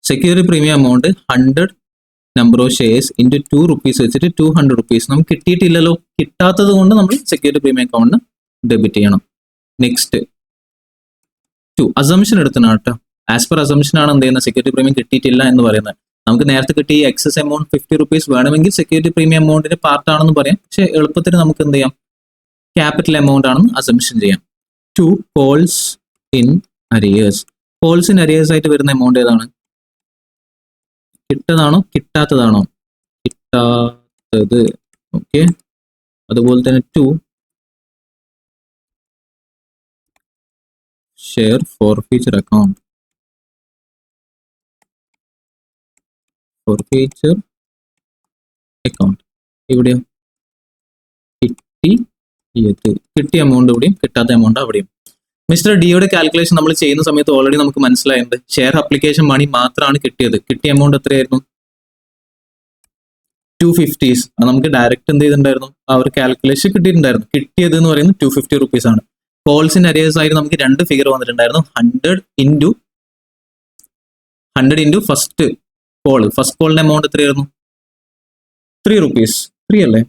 security premium amount 100 number of shares into 2 rupees വെച്ചിട്ട് 200 റുപ്പീസ്. നമുക്ക് കിട്ടിയിട്ടില്ലല്ലോ, കിട്ടാത്തത് കൊണ്ട് നമ്മൾ സെക്യൂരിറ്റി പ്രീമിയം അക്കൗണ്ടിന് ഡെബിറ്റ് ചെയ്യണം. നെക്സ്റ്റ് 2 അസംഷൻ എടുത്തണം കേട്ടോ. ആസ് പെർ അസംഷൻ ആണ് എന്ത് ചെയ്യുന്നത്, സെക്യൂരിറ്റി പ്രീമിയം കിട്ടിയിട്ടില്ല എന്ന് പറയുന്നത്. നമുക്ക് നേരത്തെ കിട്ടിയ എക്സസ് എമൗണ്ട് 50 റുപ്പീസ് വേണമെങ്കിൽ സെക്യൂരിറ്റി പ്രീമിയം എമൗണ്ടിന്റെ പാർട്ട് ആണെന്ന് പറയാം. പക്ഷെ എളുപ്പത്തിന് നമുക്ക് എന്ത് ചെയ്യാം, ക്യാപിറ്റൽ എമൗണ്ട് ആണെന്ന് അസംഷൻ ചെയ്യാം. 2 calls in arrears. Calls in arrears ആയിട്ട് വരുന്ന എമൗണ്ട് ഏതാണ്, കിട്ടതാണോ കിട്ടാത്തതാണോ, കിട്ടാത്തത്. ഓക്കെ, അതുപോലെ തന്നെ 2 share forfeiture account. Forfeiture account ഇവിടെയോ, കിട്ടിയ എമൗണ്ട് ഇവിടെയും കിട്ടാത്ത എമൗണ്ട് അവിടെയും. മിസ്റ്റർ ഡിയുടെ കാൽക്കുലേഷൻ നമ്മൾ ചെയ്യുന്ന സമയത്ത് ഓൾറെഡി നമുക്ക് മനസ്സിലായത് ഷെയർ അപ്ലിക്കേഷൻ മണി മാത്രമാണ് കിട്ടിയത്. കിട്ടിയ എമൗണ്ട് എത്രയായിരുന്നു, 250s. അത് നമുക്ക് ഡയറക്റ്റ് എന്ത് ചെയ്തിട്ടുണ്ടായിരുന്നു, ആ ഒരു കാൽക്കുലേഷൻ കിട്ടിയിട്ടുണ്ടായിരുന്നു. കിട്ടിയത് എന്ന് പറയുന്നത് 250 റുപ്പീസ് ആണ്. കോൾസ് ഇൻ അരിയേഴ്സ് ആയിട്ട് നമുക്ക് 2 ഫിഗർ വന്നിട്ടുണ്ടായിരുന്നു. 100 ഇൻറ്റു ഫസ്റ്റ് കോൾ. ഫസ്റ്റ് കോളിന്റെ എമൗണ്ട് എത്രയായിരുന്നു, 3 റുപ്പീസ്. 3 അല്ലേ,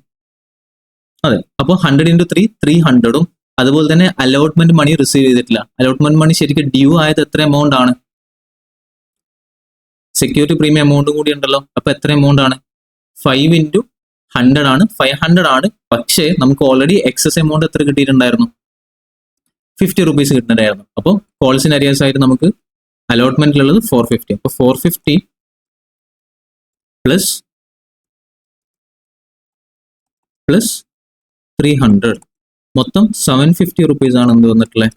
അതെ. അപ്പോൾ 100 ഇൻറ്റു 3 300ഉം അതുപോലെ തന്നെ അലോട്ട്മെന്റ് മണി റിസീവ് ചെയ്തിട്ടില്ല. അലോട്ട്മെന്റ് മണി ശരിക്കും ഡ്യൂ ആയത് എത്ര എമൗണ്ട് ആണ്, സെക്യൂരിറ്റി പ്രീമിയം എമൗണ്ടും കൂടി ഉണ്ടല്ലോ. അപ്പൊ എത്ര എമൗണ്ട് ആണ്, 5 ഇൻറ്റു 100 ആണ്, 500 ആണ്. പക്ഷേ നമുക്ക് ഓൾറെഡി എക്സസ് എമൗണ്ട് എത്ര കിട്ടിയിട്ടുണ്ടായിരുന്നു, 50 റുപ്പീസ് കിട്ടുന്നുണ്ടായിരുന്നു. അപ്പോൾ കോൾസ് ഇൻ അരിയേഴ്സ് ആയിട്ട് നമുക്ക് അലോട്ട്മെന്റിലുള്ളത് 450. അപ്പോൾ 450 പ്ലസ് 300 മൊത്തം 750 റുപ്പീസ് ആണ് എന്ത് വന്നിട്ടുള്ളത്,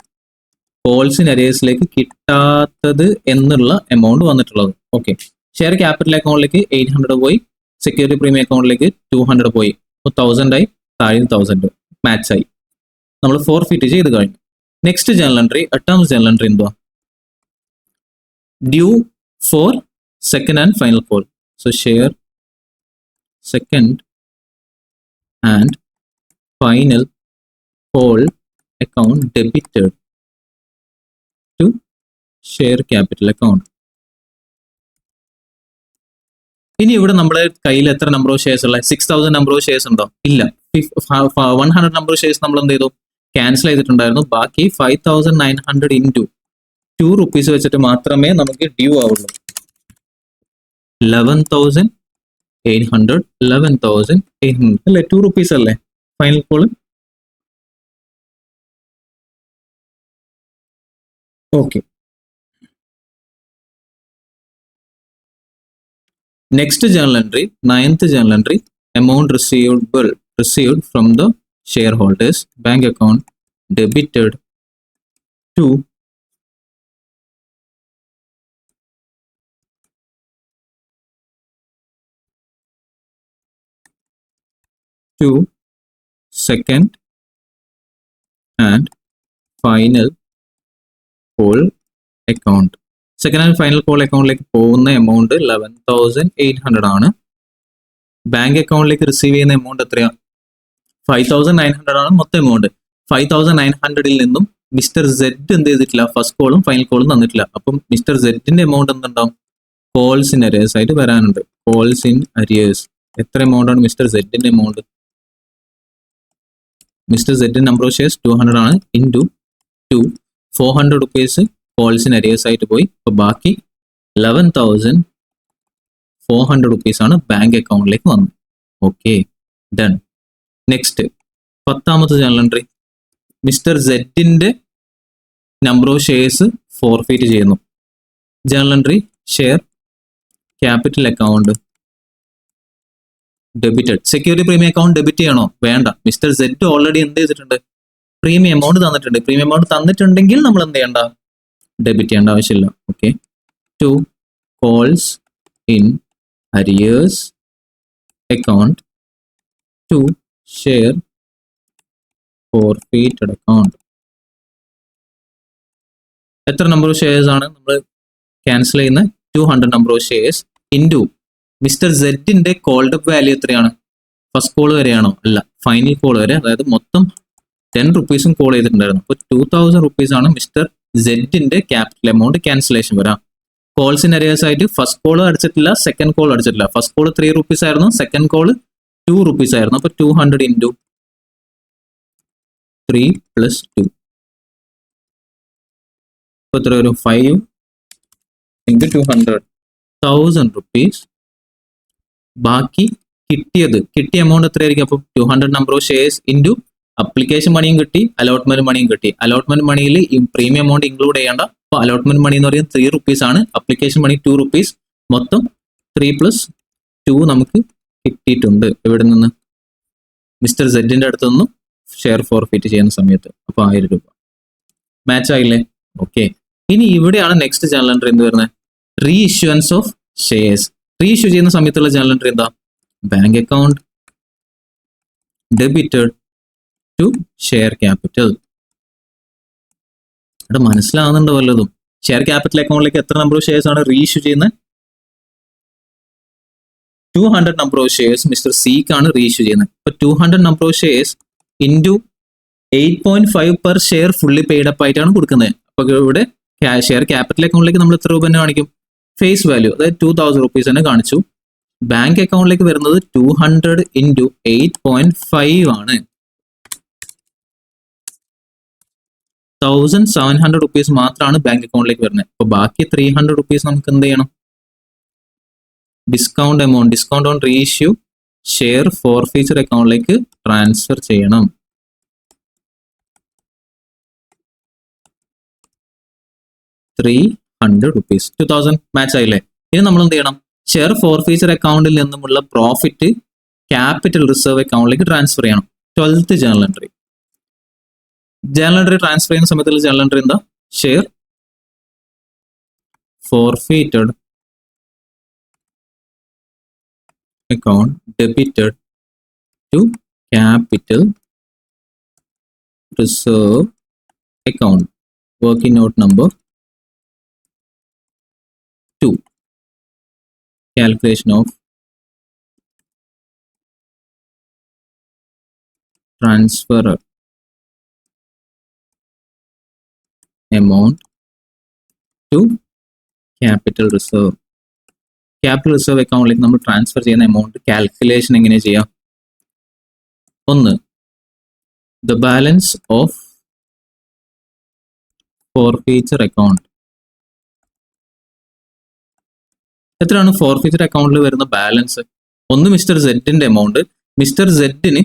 കോൾസ് ഇൻ അരിയേഴ്സിലേക്ക് കിട്ടാത്തത് എന്നുള്ള എമൗണ്ട് വന്നിട്ടുള്ളത്. ഓക്കെ, ഷെയർ ക്യാപിറ്റൽ അക്കൗണ്ടിലേക്ക് 800 പോയി, സെക്യൂരിറ്റി പ്രീമിയം അക്കൗണ്ടിലേക്ക് 200 പോയി. അപ്പോൾ 1000 ആയി, താഴെ 1000 മാച്ച് ആയി. നമ്മൾ ഫോർഫിറ്റ് ചെയ്ത് കഴിഞ്ഞു. നെക്സ്റ്റ് ജേണൽ എൻട്രി, 8ാമത്തെ ജേണൽ എൻട്രി എന്തുവാ, due for second and final call. So share second and final call account debited to share capital account. ഇനി ഇവിടെ നമ്മുടെ കയ്യിൽ എത്ര നമ്പർ ഓഫ് ഷെയർസ് ഉള്ളത്? 6000 നമ്പർ ഓഫ് ഷെയർസ് ഉണ്ടോ? ഇല്ല. 100 നമ്പർ ഓഫ് ഷെയർസ് നമ്മൾ എന്ത് ചെയ്തു? ക്യാൻസൽ ചെയ്തിട്ടുണ്ടായിരുന്നു. ബാക്കി 5900 ഇൻറ്റു 2 റുപ്പീസ് വെച്ചിട്ട് മാത്രമേ നമുക്ക് ഡ്യൂ ആവുള്ളൂ. 11,800 അല്ലേ? 2 റുപ്പീസ് അല്ലേ final call? Okay. Next journal entry, 9th journal entry, amount received from the shareholders, bank account debited to second and final call account. Second and final call അക്കൗണ്ടിലേക്ക് പോകുന്ന amount 11,800 ആണ്. Bank അക്കൗണ്ടിലേക്ക് receive ചെയ്യുന്ന amount എത്രയാണ്? 5,900 ആണ് മൊത്തം amount. 5,900 നിന്നും mister Z എന്ത് ചെയ്തിട്ടില്ല? ഫസ്റ്റ് കോളും ഫൈനൽ കോളും തന്നിട്ടില്ല. അപ്പം മിസ്റ്റർ സെഡിന്റെ എമൗണ്ട് എന്തുണ്ടാവും? കോൾസ് ഇൻ അരിയേഴ്സ് ആയിട്ട് വരാനുണ്ട്. Calls in arrears. എത്ര എമൗണ്ട് ആണ് മിസ്റ്റർ സെഡിന്റെ എമൗണ്ട്? മിസ്റ്റർ സെഡിന്റെ നമ്പർ ഓഫ് ഷെയർസ് 200 ആണ്. Into 2 400 rupees calls in arrears ആയിട്ട് പോയി. അപ്പൊ ബാക്കി 11,400 റുപ്പീസ് ആണ് ബാങ്ക് അക്കൗണ്ടിലേക്ക് വന്നത്. Okay, done. Next 10th journal entry, mister സെഡിന്റെ നമ്പർ ഓഫ് ഷെയർസ് ഫോർഫീറ്റ് ചെയ്യുന്നു. Journal entry, share capital account debited. Security premium account debit ചെയ്യണോ? വേണ്ട. മിസ്റ്റർ സെഡ് ഓൾറെഡി എന്ത് ചെയ്തിട്ടുണ്ട്? പ്രീമിയം എമൗണ്ട് തന്നിട്ടുണ്ട്. പ്രീമിയം എമൗണ്ട് തന്നിട്ടുണ്ടെങ്കിൽ നമ്മൾ എന്ത് ചെയ്യണ്ട? ഡെബിറ്റ് ചെയ്യേണ്ട ആവശ്യമില്ല. Okay. 2 calls in arrears account, 2 share forfeited account. എത്ര നമ്പർ ഓഫ് ഷെയർസ് ആണ് നമ്മൾ ക്യാൻസൽ ചെയ്യുന്ന? 200 number of shares into mister സെഡിന്റെ called up value എത്രയാണ്? ഫസ്റ്റ് കോൾ വരെയാണോ? അല്ല, ഫൈനൽ കോൾ വരെ. അതായത് മൊത്തം 10 റുപ്പീസും കോൾ ചെയ്തിട്ടുണ്ടായിരുന്നു. അപ്പോൾ 2,000 റുപ്പീസ് ആണ് മിസ്റ്റർ സെഡിന്റെ ക്യാപിറ്റൽ എമൗണ്ട് ക്യാൻസലേഷൻ വരാം. കോൾസ് ഇൻ അരിയേഴ്സ് ആയിട്ട് ഫസ്റ്റ് കോൾ അടിച്ചിട്ടില്ല, സെക്കൻഡ് കോൾ അടിച്ചിട്ടില്ല. ഫസ്റ്റ് കോൾ 3 റുപ്പീസ് ആയിരുന്നു, സെക്കൻഡ് കോൾ 2 റുപ്പീസ് ആയിരുന്നു. അപ്പോൾ 200 ഇൻറ്റു 3 പ്ലസ് 2 ഇപ്പോൾ എത്ര വരും? 5 ഇൻറ്റു 200, 1000 റുപ്പീസ്. ബാക്കി കിട്ടിയ എമൗണ്ട് എത്രയായിരിക്കും? അപ്പോൾ 200 number of shares into application മണിയും കിട്ടി, അലോട്ട്മെന്റ് മണിയും കിട്ടി. അലോട്ട്മെന്റ് മണിയിൽ ഈ പ്രീമിയം എമൗണ്ട് ഇൻക്ലൂഡ് ചെയ്യേണ്ട. അപ്പോൾ അലോട്ട്മെന്റ് മണി എന്ന് പറയുന്നത് 3 റുപ്പീസ് ആണ്, അപ്ലിക്കേഷൻ മണി 2 റുപ്പീസ്. മൊത്തം 3 പ്ലസ് 2 നമുക്ക് കിട്ടിയിട്ടുണ്ട്. എവിടെ നിന്ന്? മിസ്റ്റർ സെഡിന്റെ അടുത്ത് നിന്നും ഷെയർ ഫോർഫീറ്റ് ചെയ്യുന്ന സമയത്ത്. അപ്പോൾ 1000 രൂപ. മാച്ച് ആയില്ലേ? ഓക്കെ. ഇനി ഇവിടെയാണ് നെക്സ്റ്റ് ജേർണൽ എൻട്രി എന്ത് വരുന്നത്? Re issuance of shares. Re issue ചെയ്യുന്ന സമയത്തുള്ള ജേർണൽ എൻട്രി എന്താ? Bank account debited to share capital. ഇവിടെ മനസ്സിലാവുന്നുണ്ടോ വല്ലതും? ഷെയർ ക്യാപിറ്റൽ അക്കൗണ്ടിലേക്ക് എത്ര നമ്പർ ഓഫ് ഷെയർസ് ആണ് റീ ഇഷ്യൂ ചെയ്യുന്നത്? 200 നമ്പർ ഓഫ് ഷെയർസ് മിസ്റ്റർ സിക്കാണ് റീ ഇഷ്യൂ ചെയ്യുന്നത്. അപ്പൊ 200 number of shares into 8.5 per share fully paid up ആയിട്ടാണ് കൊടുക്കുന്നത്. അപ്പൊ ഇവിടെ ഷെയർ ക്യാപിറ്റൽ അക്കൗണ്ടിലേക്ക് നമ്മൾ എത്ര രൂപ തന്നെ കാണിക്കും? ഫേസ് വാല്യൂ, അതായത് 2,000 റുപ്പീസ് തന്നെ കാണിച്ചു. ബാങ്ക് അക്കൗണ്ടിലേക്ക് വരുന്നത് 200 ഇൻറ്റു 8.5 ആണ്. 1,700 റുപ്പീസ് മാത്രമാണ് ബാങ്ക് അക്കൗണ്ടിലേക്ക് വരുന്നത്. അപ്പൊ ബാക്കി 300 റുപ്പീസ് നമുക്ക് എന്ത് ചെയ്യണം? Discount on re issue share forfeiture അക്കൗണ്ടിലേക്ക് ട്രാൻസ്ഫർ ചെയ്യണം. ₹300. 2,000 മാച്ച് ആയില്ലേ? ഇനി നമ്മൾ എന്ത് ചെയ്യണം? ഷെയർ ഫോർഫീച്ചർ അക്കൗണ്ടിൽ നിന്നുമുള്ള പ്രോഫിറ്റ് ക്യാപിറ്റൽ റിസർവ് അക്കൗണ്ടിലേക്ക് ട്രാൻസ്ഫർ ചെയ്യണം. 12th journal entry. Journal entry transfer ചെയ്യുന്ന സമയത്തുള്ള ജേർണൽ എൻട്രി എന്താ? Share forfeited account debited to capital reserve account. Working note number 2. Calculation of transfer amount to capital reserve. Capital reserve അക്കൗണ്ടിലേക്ക് നമ്മൾ transfer ചെയ്യുന്ന amount calculation എങ്ങനെ ചെയ്യാം? ഒന്ന്, the balance of forfeiture account. എത്രയാണ് ഫോർഫീച്ചർ അക്കൗണ്ടിൽ വരുന്ന ബാലൻസ്? ഒന്ന് മിസ്റ്റർ സെഡിന്റെ എമൗണ്ട്. മിസ്റ്റർ സെഡിന്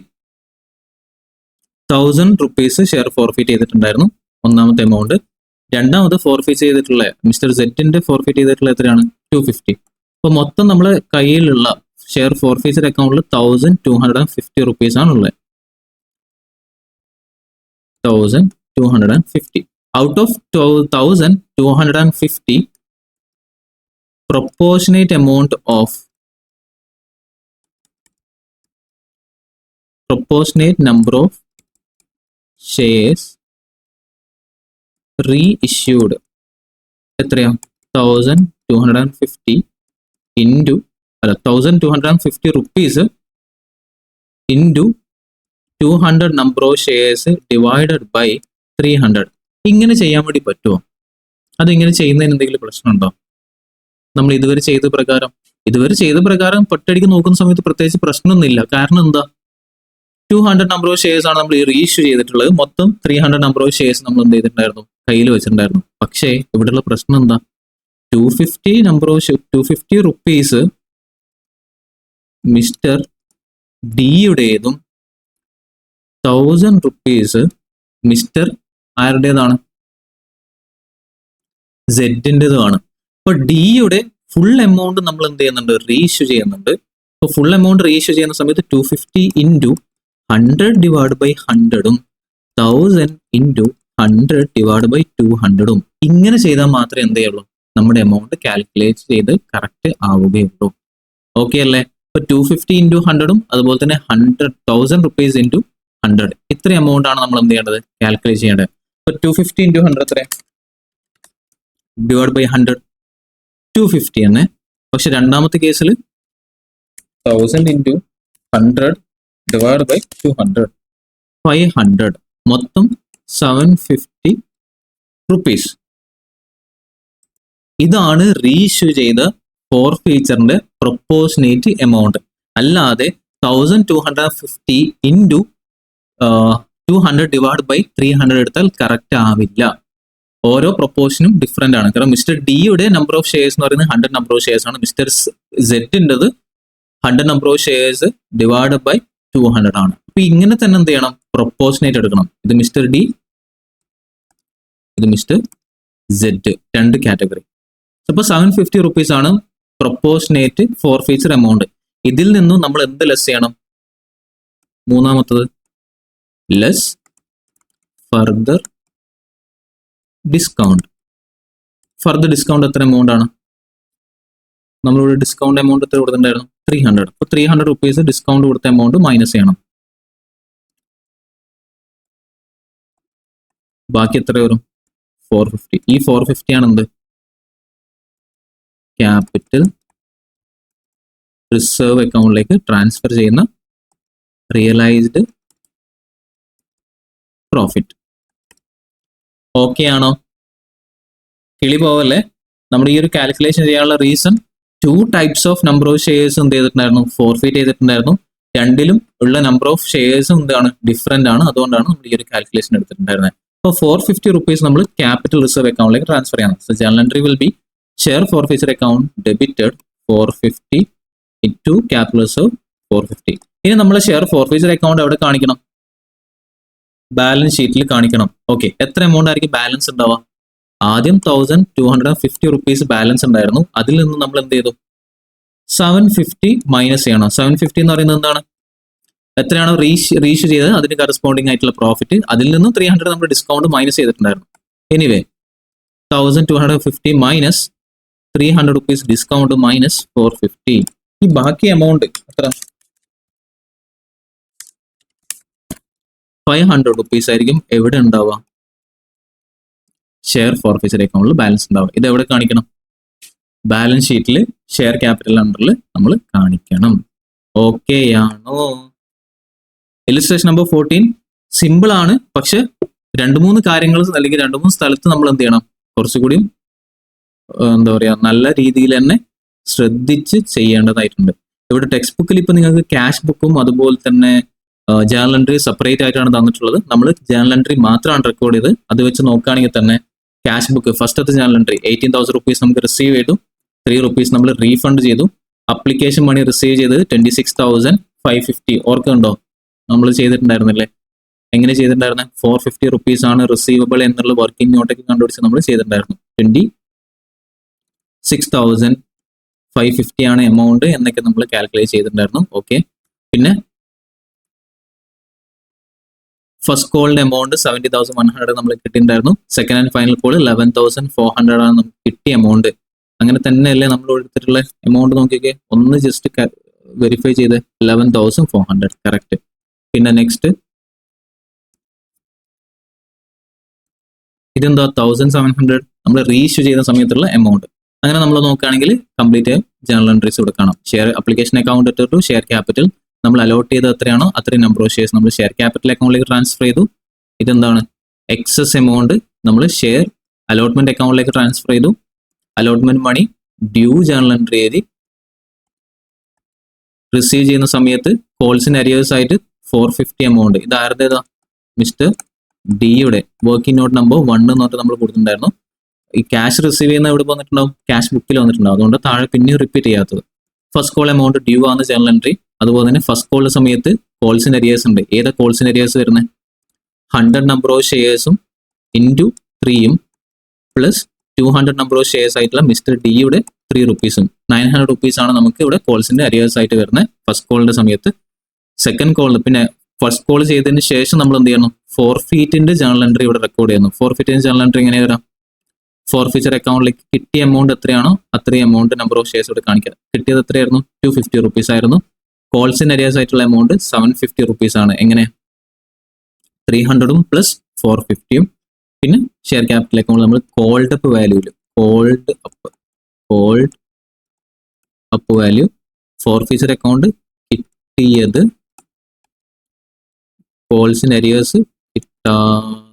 1000 rupees ഷെയർ ഫോർഫീറ്റ് ചെയ്തിട്ടുണ്ടായിരുന്നു, ഒന്നാമത്തെ എമൗണ്ട്. രണ്ടാമത് ഫോർഫീറ്റ് ചെയ്തിട്ടുള്ള മിസ്റ്റർ സെഡിന്റെ ഫോർഫീറ്റ് ചെയ്തിട്ടുള്ള എത്രയാണ്? 250. അപ്പൊ മൊത്തം നമ്മളെ കയ്യിലുള്ള ഷെയർ ഫോർഫീച്ചർ അക്കൗണ്ടിൽ 1250 rupees ആണുള്ളത്. 1250. Out of 1250, proportionate number of shares reissued എത്രയാ? 1250 into 1250 rupees into 200 number of shares divided by 300. ഇങ്ങനെ ചെയ്യാൻ വേണ്ടി പറ്റുമോ? അതിങ്ങനെ ചെയ്യുന്നതിന് എന്തെങ്കിലും പ്രശ്നമുണ്ടോ? നമ്മൾ ഇതുവരെ ചെയ്ത പ്രകാരം പൊട്ടടിക്ക് നോക്കുന്ന സമയത്ത് പ്രത്യേകിച്ച് പ്രശ്നമൊന്നുമില്ല. കാരണം എന്താ? 200 number of shares ആണ് നമ്മൾ റീഇഷ്യൂ ചെയ്തിട്ടുള്ളത്. മൊത്തം 300 number of shares നമ്മൾ എന്ത് ചെയ്തിട്ടുണ്ടായിരുന്നു? കയ്യിൽ വെച്ചിട്ടുണ്ടായിരുന്നു. പക്ഷേ ഇവിടെയുള്ള പ്രശ്നം എന്താ? 250 rupees മിസ്റ്റർ ഡിയുടേതും 1000 rupees മിസ്റ്റർ ആരുടേതാണ്? സെഡിൻ്റെതുമാണ്. അപ്പൊ ഡിയുടെ ഫുൾ എമൗണ്ട് നമ്മൾ എന്ത് ചെയ്യുന്നുണ്ട്? റീഇഷ്യൂ ചെയ്യുന്നുണ്ട്. അപ്പൊ ഫുൾ എമൗണ്ട് റീഇഷ്യൂ ചെയ്യുന്ന സമയത്ത് 250 into 100 divided by 100ഉം 1000 into 100 divided by 200ഉം ഇങ്ങനെ ചെയ്താൽ മാത്രമേ എന്ത് ചെയ്യുള്ളൂ? നമ്മുടെ എമൗണ്ട് കാൽക്കുലേറ്റ് ചെയ്ത് കറക്റ്റ് ആവുകയുള്ളൂ. ഓക്കെ അല്ലേ? ഇപ്പൊ 250 into 100ഉം അതുപോലെ തന്നെ 1000 rupees into 100, ഇത്ര എമൗണ്ട് ആണ് നമ്മൾ എന്ത് ചെയ്യേണ്ടത്? കാൽക്കുലേറ്റ് ചെയ്യേണ്ടത്. ഇപ്പൊ 250 into 100 എത്ര? ഡിവൈഡ് ബൈ 100 250 ആണ്. പക്ഷെ രണ്ടാമത്തെ കേസിൽ 1000 into 100 divided by 200 500, മൊത്തം 750 rupees. ഇതാണ് റീഇഷ്യൂ ചെയ്ത ഫോർഫീച്ചറിന്റെ പ്രൊപ്പോർഷനേറ്റ് എമൗണ്ട്. അല്ലാതെ 1250 into 200 divided by 300 എടുത്താൽ കറക്റ്റ് ആവില്ല. ഓരോ പ്രൊപ്പോർഷനും ഡിഫറെന്റ് ആണ്. കാരണം മിസ്റ്റർ ഡിയുടെ നമ്പർ ഓഫ് ഷെയർസ് എന്ന് പറയുന്നത് 100 number of shares ആണ്. മിസ്റ്റർ സെഡിൻ്റെത് 100 number of shares divide by 200 ആണ്. അപ്പൊ ഇങ്ങനെ തന്നെ എന്ത് ചെയ്യണം? പ്രൊപ്പോർഷനേറ്റ് എടുക്കണം. ഇത് മിസ്റ്റർ ഡി, ഇത് മിസ്റ്റർ സെഡ്, രണ്ട് കാറ്റഗറി. അപ്പൊ 750 rupees ആണ് പ്രൊപ്പോർഷനേറ്റ് ഫോർഫീച്ചർ എമൗണ്ട്. ഇതിൽ നിന്നും നമ്മൾ എന്ത് ലെസ് ചെയ്യണം? മൂന്നാമത്തത് less further discount. Further discount എത്ര എമൗണ്ട് ആണ്? നമ്മളിവിടെ ഡിസ്കൗണ്ട് എമൗണ്ട് എത്ര കൊടുത്തിട്ടുണ്ടായിരുന്നു? 300. അപ്പൊ 300 rupees ഡിസ്കൗണ്ട് കൊടുത്ത എമൗണ്ട് മൈനസ് ചെയ്യണം. ബാക്കി എത്ര വരും? 450. ഈ 450 ആണ് എന്ത്? ക്യാപിറ്റൽ റിസർവ് അക്കൗണ്ടിലേക്ക് ട്രാൻസ്ഫർ ചെയ്യുന്ന റിയലൈസ്ഡ് പ്രോഫിറ്റ്. ഓക്കെ ആണോ? കിളി പോവല്ലേ? നമ്മുടെ ഈ ഒരു കാൽക്കുലേഷൻ ചെയ്യാനുള്ള reason 2 types of number of shares എന്ത് ചെയ്തിട്ടുണ്ടായിരുന്നു? ഫോർഫീറ്റ് ചെയ്തിട്ടുണ്ടായിരുന്നു. രണ്ടിലും ഉള്ള നമ്പർ ഓഫ് ഷെയർസ് എന്താണ്? ഡിഫറെന്റ് ആണ്. അതുകൊണ്ടാണ് നമ്മൾ ഈ ഒരു കാൽക്കുലേഷൻ എടുത്തിട്ടുണ്ടായിരുന്നത്. അപ്പോൾ 450 rupees നമ്മൾ ക്യാപിറ്റൽ റിസർവ് അക്കൗണ്ടിലേക്ക് ട്രാൻസ്ഫർ ചെയ്യണം. So journal entry will be share forfeiture account debited 450 into capital reserve 450. ഇനി നമ്മൾ ഷെയർ ഫോർഫീച്ചർ അക്കൗണ്ട് എവിടെ കാണിക്കണം? ബാലൻസ് ഷീറ്റിൽ കാണിക്കണം. ഓക്കെ, എത്ര എമൗണ്ട് ആയിരിക്കും ബാലൻസ് ഉണ്ടാവുക? ആദ്യം 1250 rupees ബാലൻസ് ഉണ്ടായിരുന്നു. അതിൽ നിന്ന് നമ്മൾ എന്ത് ചെയ്തു? 750 മൈനസ് ചെയ്യണം. 750 എന്ന് പറയുന്നത് എന്താണ്? എത്രയാണോ റീഇഷ്യൂ ചെയ്തത് അതിന് കറസ്പോണ്ടിങ് ആയിട്ടുള്ള പ്രോഫിറ്റ്. അതിൽ നിന്നും 300 നമ്മൾ ഡിസ്കൗണ്ട് മൈനസ് ചെയ്തിട്ടുണ്ടായിരുന്നു. Anyway 1250 minus 300 rupees discount minus 450. ഈ ബാക്കി എമൗണ്ട് എത്ര? 500 rupees ആയിരിക്കും എവിടെ ഉണ്ടാവുക? ഷെയർ ഫോർഫീച്ചർ അക്കൗണ്ടിൽ ബാലൻസ് ഉണ്ടാവുക. ഇത് എവിടെ കാണിക്കണം? ബാലൻസ് ഷീറ്റിൽ ഷെയർ ക്യാപിറ്റൽ അണ്ടറിൽ നമ്മൾ കാണിക്കണം. ഓക്കെ ആണോ? ഇലിസ്ട്രേഷൻ നമ്പർ 14 സിമ്പിൾ ആണ്. പക്ഷെ 2-3 കാര്യങ്ങൾ അല്ലെങ്കിൽ 2-3 സ്ഥലത്ത് നമ്മൾ എന്ത് ചെയ്യണം? കുറച്ചുകൂടി എന്താ പറയുക, നല്ല രീതിയിൽ തന്നെ ശ്രദ്ധിച്ച് ചെയ്യേണ്ടതായിട്ടുണ്ട്. ഇവിടെ ടെക്സ്റ്റ് ബുക്കിൽ ഇപ്പൊ നിങ്ങൾക്ക് ക്യാഷ് ബുക്കും അതുപോലെ തന്നെ ജേണൽ എൻട്രി സെപ്പറേറ്റ് ആയിട്ടാണ് തന്നിട്ടുള്ളത്. നമ്മൾ ജേണൽ എൻട്രി മാത്രമാണ് റെക്കോർഡ് ചെയ്ത്. അത് വെച്ച് നോക്കുകയാണെങ്കിൽ തന്നെ ക്യാഷ് ബുക്ക് ഫസ്റ്റത്തെ ജേണൽ എൻട്രി 18,000 rupees നമുക്ക് റിസീവ് ചെയ്തു, 3 rupees നമ്മൾ റീഫണ്ട് ചെയ്തു. അപ്ലിക്കേഷൻ മണി റിസീവ് ചെയ്തത് 26,550. ഓർക്കുന്നുണ്ടോ? നമ്മൾ ചെയ്തിട്ടുണ്ടായിരുന്നില്ലേ? എങ്ങനെ ചെയ്തിട്ടുണ്ടായിരുന്നത്? 450 rupees ആണ് റിസീവബിൾ എന്നുള്ള വർക്കിംഗ് നോട്ടൊക്കെ കണ്ടുപിടിച്ച് നമ്മൾ ചെയ്തിട്ടുണ്ടായിരുന്നു. 26,550 ആണ് എമൗണ്ട് എന്നൊക്കെ നമ്മൾ കാൽക്കുലേറ്റ് ചെയ്തിട്ടുണ്ടായിരുന്നു. ഓക്കെ, പിന്നെ ഫസ്റ്റ് കോളിന്റെ എമൗണ്ട് 70,100 നമ്മൾ കിട്ടിയിട്ടുണ്ടായിരുന്നു. സെക്കൻഡ് ആൻഡ് ഫൈനൽ കോൾ 11,400 ആണ് നമുക്ക് കിട്ടിയ എമൗണ്ട്. അങ്ങനെ തന്നെയല്ലേ നമ്മൾ എടുത്തിട്ടുള്ള എമൗണ്ട്? നോക്കിയൊക്കെ ഒന്ന് ജസ്റ്റ് വെരിഫൈ ചെയ്ത് 11,400 കറക്റ്റ്. പിന്നെ നെക്സ്റ്റ് ഇതെന്താ 1,700 നമ്മൾ റീഇഷ്യൂ ചെയ്ത സമയത്തുള്ള എമൗണ്ട്. അങ്ങനെ നമ്മൾ നോക്കുകയാണെങ്കിൽ കംപ്ലീറ്റ് ജേണൽ എൻട്രീസ് ഇവിടെ കാണാം. Share application account to share capital നമ്മൾ അലോട്ട് ചെയ്ത് എത്രയാണോ അത്രയും നമ്പർ ഓഫ് ഷെയർസ് നമ്മൾ ഷെയർ ക്യാപിറ്റൽ അക്കൗണ്ടിലേക്ക് ട്രാൻസ്ഫർ ചെയ്തു. ഇതെന്താണ്? എക്സസ് എമൗണ്ട് നമ്മൾ ഷെയർ അലോട്ട്മെന്റ് അക്കൗണ്ടിലേക്ക് ട്രാൻസ്ഫർ ചെയ്തു. Allotment money due journal entry എഴുതി. റിസീവ് ചെയ്യുന്ന സമയത്ത് കോൾസിന് അരിയേഴ്സ് ആയിട്ട് 450 എമൗണ്ട്. ഇത് ആരുടേതാ? മിസ്റ്റർ ഡിയുടെ വർക്കിംഗ് നോട്ട് നമ്പർ 1 എന്ന് പറഞ്ഞിട്ട് നമ്മൾ കൊടുത്തിട്ടുണ്ടായിരുന്നു. ഈ ക്യാഷ് റിസീവ് ചെയ്യുന്ന എവിടെ വന്നിട്ടുണ്ടാവും? ക്യാഷ് ബുക്കിൽ വന്നിട്ടുണ്ടാവും. അതുകൊണ്ട് താഴെ പിന്നെയും റിപ്പീറ്റ് ചെയ്യാത്തത്. ഫസ്റ്റ് കോൾ എമൗണ്ട് ഡ്യൂ ആണ് ജേണൽ എൻട്രി. അതുപോലെ തന്നെ ഫസ്റ്റ് കോളിന്റെ സമയത്ത് കോൾസിന് അരിയേഴ്സ് ഉണ്ട്. ഏതാ കോൾസിന് അരിയേഴ്സ് വരുന്നത്? 100 നമ്പർ ഓഫ് ഷെയർസും ഇൻറ്റു 3യും പ്ലസ് 200 നമ്പർ ഓഫ് ഷെയർസ് ആയിട്ടുള്ള മിസ്റ്റർ ഡിയുടെ 3 rupees 900 rupees ആണ് നമുക്ക് ഇവിടെ കോൾസിന്റെ അരിയേഴ്സ് ആയിട്ട് വരുന്നത് ഫസ്റ്റ് കോളിന്റെ സമയത്ത്. സെക്കൻഡ് കോളിന് പിന്നെ ഫസ്റ്റ് കോൾ ചെയ്തതിന് ശേഷം നമ്മൾ എന്ത് ചെയ്യണം? ഫോർഫീറ്റിന്റെ ജേണൽ എൻട്രി ഇവിടെ റെക്കോർഡ് ചെയ്യുന്നു. ഫോർഫീറ്റിന്റെ ജേണൽ എൻട്രി എങ്ങനെ വരാം? ഫോർഫീച്ചർ അക്കൗണ്ടിലേക്ക് കിട്ടിയ എമൗണ്ട് എത്രയാണോ അത്രയും എമൗണ്ട് നമ്പർ ഓഫ് ഷെയർസ് ഇവിടെ കാണിക്കുക. കിട്ടിയത് എത്രയായിരുന്നു? 250 rupees ആയിരുന്നു. കോൾസിന് അരിയേഴ്സ് ആയിട്ടുള്ള എമൗണ്ട് 750 rupees ആണ്. എങ്ങനെ? 300ഉം പ്ലസ് 450യും. പിന്നെ ഷെയർ ക്യാപിറ്റൽ അക്കൗണ്ട് നമ്മൾ കോൾഡ് അപ്പ് വാല്യൂല് called up value forfeiture account കിട്ടിയത് കോൾസിന് അരിയേഴ്സ് കിട്ടാത്തത്.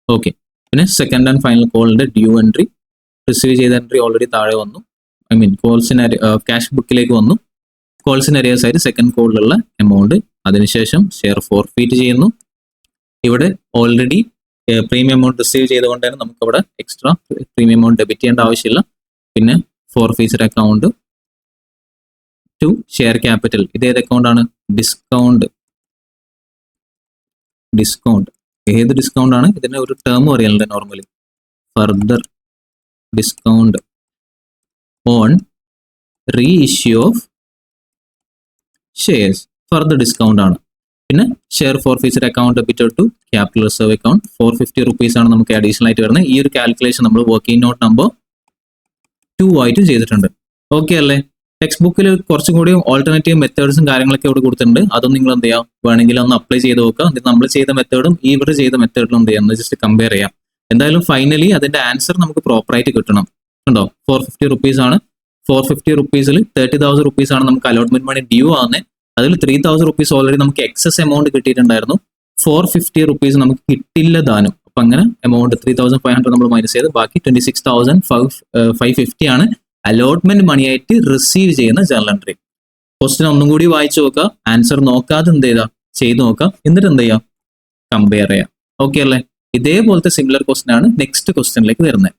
ഓക്കെ, പിന്നെ സെക്കൻഡ് ആൻഡ് ഫൈനൽ കോളിന്റെ ഡ്യൂ എൻട്രി റിസീവ് ചെയ്ത എൻട്രി ഓൾറെഡി താഴെ വന്നു. ഐ മീൻ കോൾസിന് ക്യാഷ് ബുക്കിലേക്ക് വന്നു. കോൾസിന് അരിയേഴ്സ് ആയിട്ട് സെക്കൻഡ് കോളിലുള്ള എമൗണ്ട്. അതിനുശേഷം ഷെയർ ഫോർഫീറ്റ് ചെയ്യുന്നു. ഇവിടെ ഓൾറെഡി പ്രീമിയം എമൗണ്ട് റിസീവ് ചെയ്തുകൊണ്ട് തന്നെ നമുക്ക് അവിടെ എക്സ്ട്രാ പ്രീമിയം എമൗണ്ട് ഡെബിറ്റ് ചെയ്യേണ്ട ആവശ്യമില്ല. പിന്നെ forfeiture account to share capital. ഇത് ഏത് അക്കൗണ്ട് ആണ്? ഡിസ്കൗണ്ട്. ഏത് ഡിസ്കൗണ്ട് ആണ്? ഇതിന്റെ ഒരു ടേം അറിയാനുണ്ട് normally. Further discount on reissue of shares. Further discount ആണ്. പിന്നെ share forfeiture account debited to capital reserve account 450 rupees ആണ് നമുക്ക് അഡീഷണൽ ആയിട്ട് വരുന്നത്. ഈ ഒരു കാൽക്കുലേഷൻ നമ്മൾ വർക്കിംഗ് നോട്ട് നമ്പർ 2 ആയിട്ട് ചെയ്തിട്ടുണ്ട്. ഓക്കെ അല്ലേ? ടെക്സ്റ്റ് ബുക്കിൽ കുറച്ചും കൂടി ഓൾട്ടർനേറ്റീവ് മെത്തേഡ്സും കാര്യങ്ങളൊക്കെ ഇവിടെ കൊടുത്തിട്ടുണ്ട്. അതൊന്നും നിങ്ങൾ എന്ത് ചെയ്യാം? വേണമെങ്കിൽ ഒന്ന് അപ്ലൈ ചെയ്ത് നോക്കുക. എന്നിട്ട് നമ്മൾ ചെയ്ത മെത്തേഡും ഇവർ ചെയ്ത മെത്തേഡും എന്ത് ചെയ്യാം? ജസ്റ്റ് കമ്പയർ ചെയ്യാം. എന്തായാലും ഫൈനലി അതിന്റെ ആൻസർ നമുക്ക് പ്രോപ്പറായിട്ട് കിട്ടണം. ഉണ്ടോ? 450 rupees ആണ്. 450 rupeesൽ 30,000 rupees ആണ് നമുക്ക് അലോട്ട്മെന്റ് മണി ഡ്യൂ ആവുന്നത്. അതിൽ 3,000 rupees ഓൾറെഡി നമുക്ക് എക്സസ് എമൗണ്ട് കിട്ടിയിട്ടുണ്ടായിരുന്നു. 450 rupees നമുക്ക് കിട്ടില്ല ദാനം. അപ്പൊ അങ്ങനെ എമൗണ്ട് 3,500 നമ്മൾ മൈനസ് ചെയ്ത് ബാക്കി 26,550 ആണ് അലോട്ട്മെന്റ് മണിയായിട്ട് റിസീവ് ചെയ്യുന്ന ജേണൽ എൻട്രി. ക്വസ്റ്റ്യൻ ഒന്നും കൂടി വായിച്ചു നോക്കുക. ആൻസർ നോക്കാതെ എന്ത് ചെയ്താ ചെയ്ത് നോക്കാം. എന്നിട്ട് എന്ത് ചെയ്യാം? കമ്പയർ ചെയ്യാം. ഓക്കെ അല്ലേ? ഇതേപോലത്തെ സിമിലർ ക്വസ്റ്റ്യൻ ആണ് നെക്സ്റ്റ് ക്വസ്റ്റ്യനിലേക്ക് വരുന്നത്.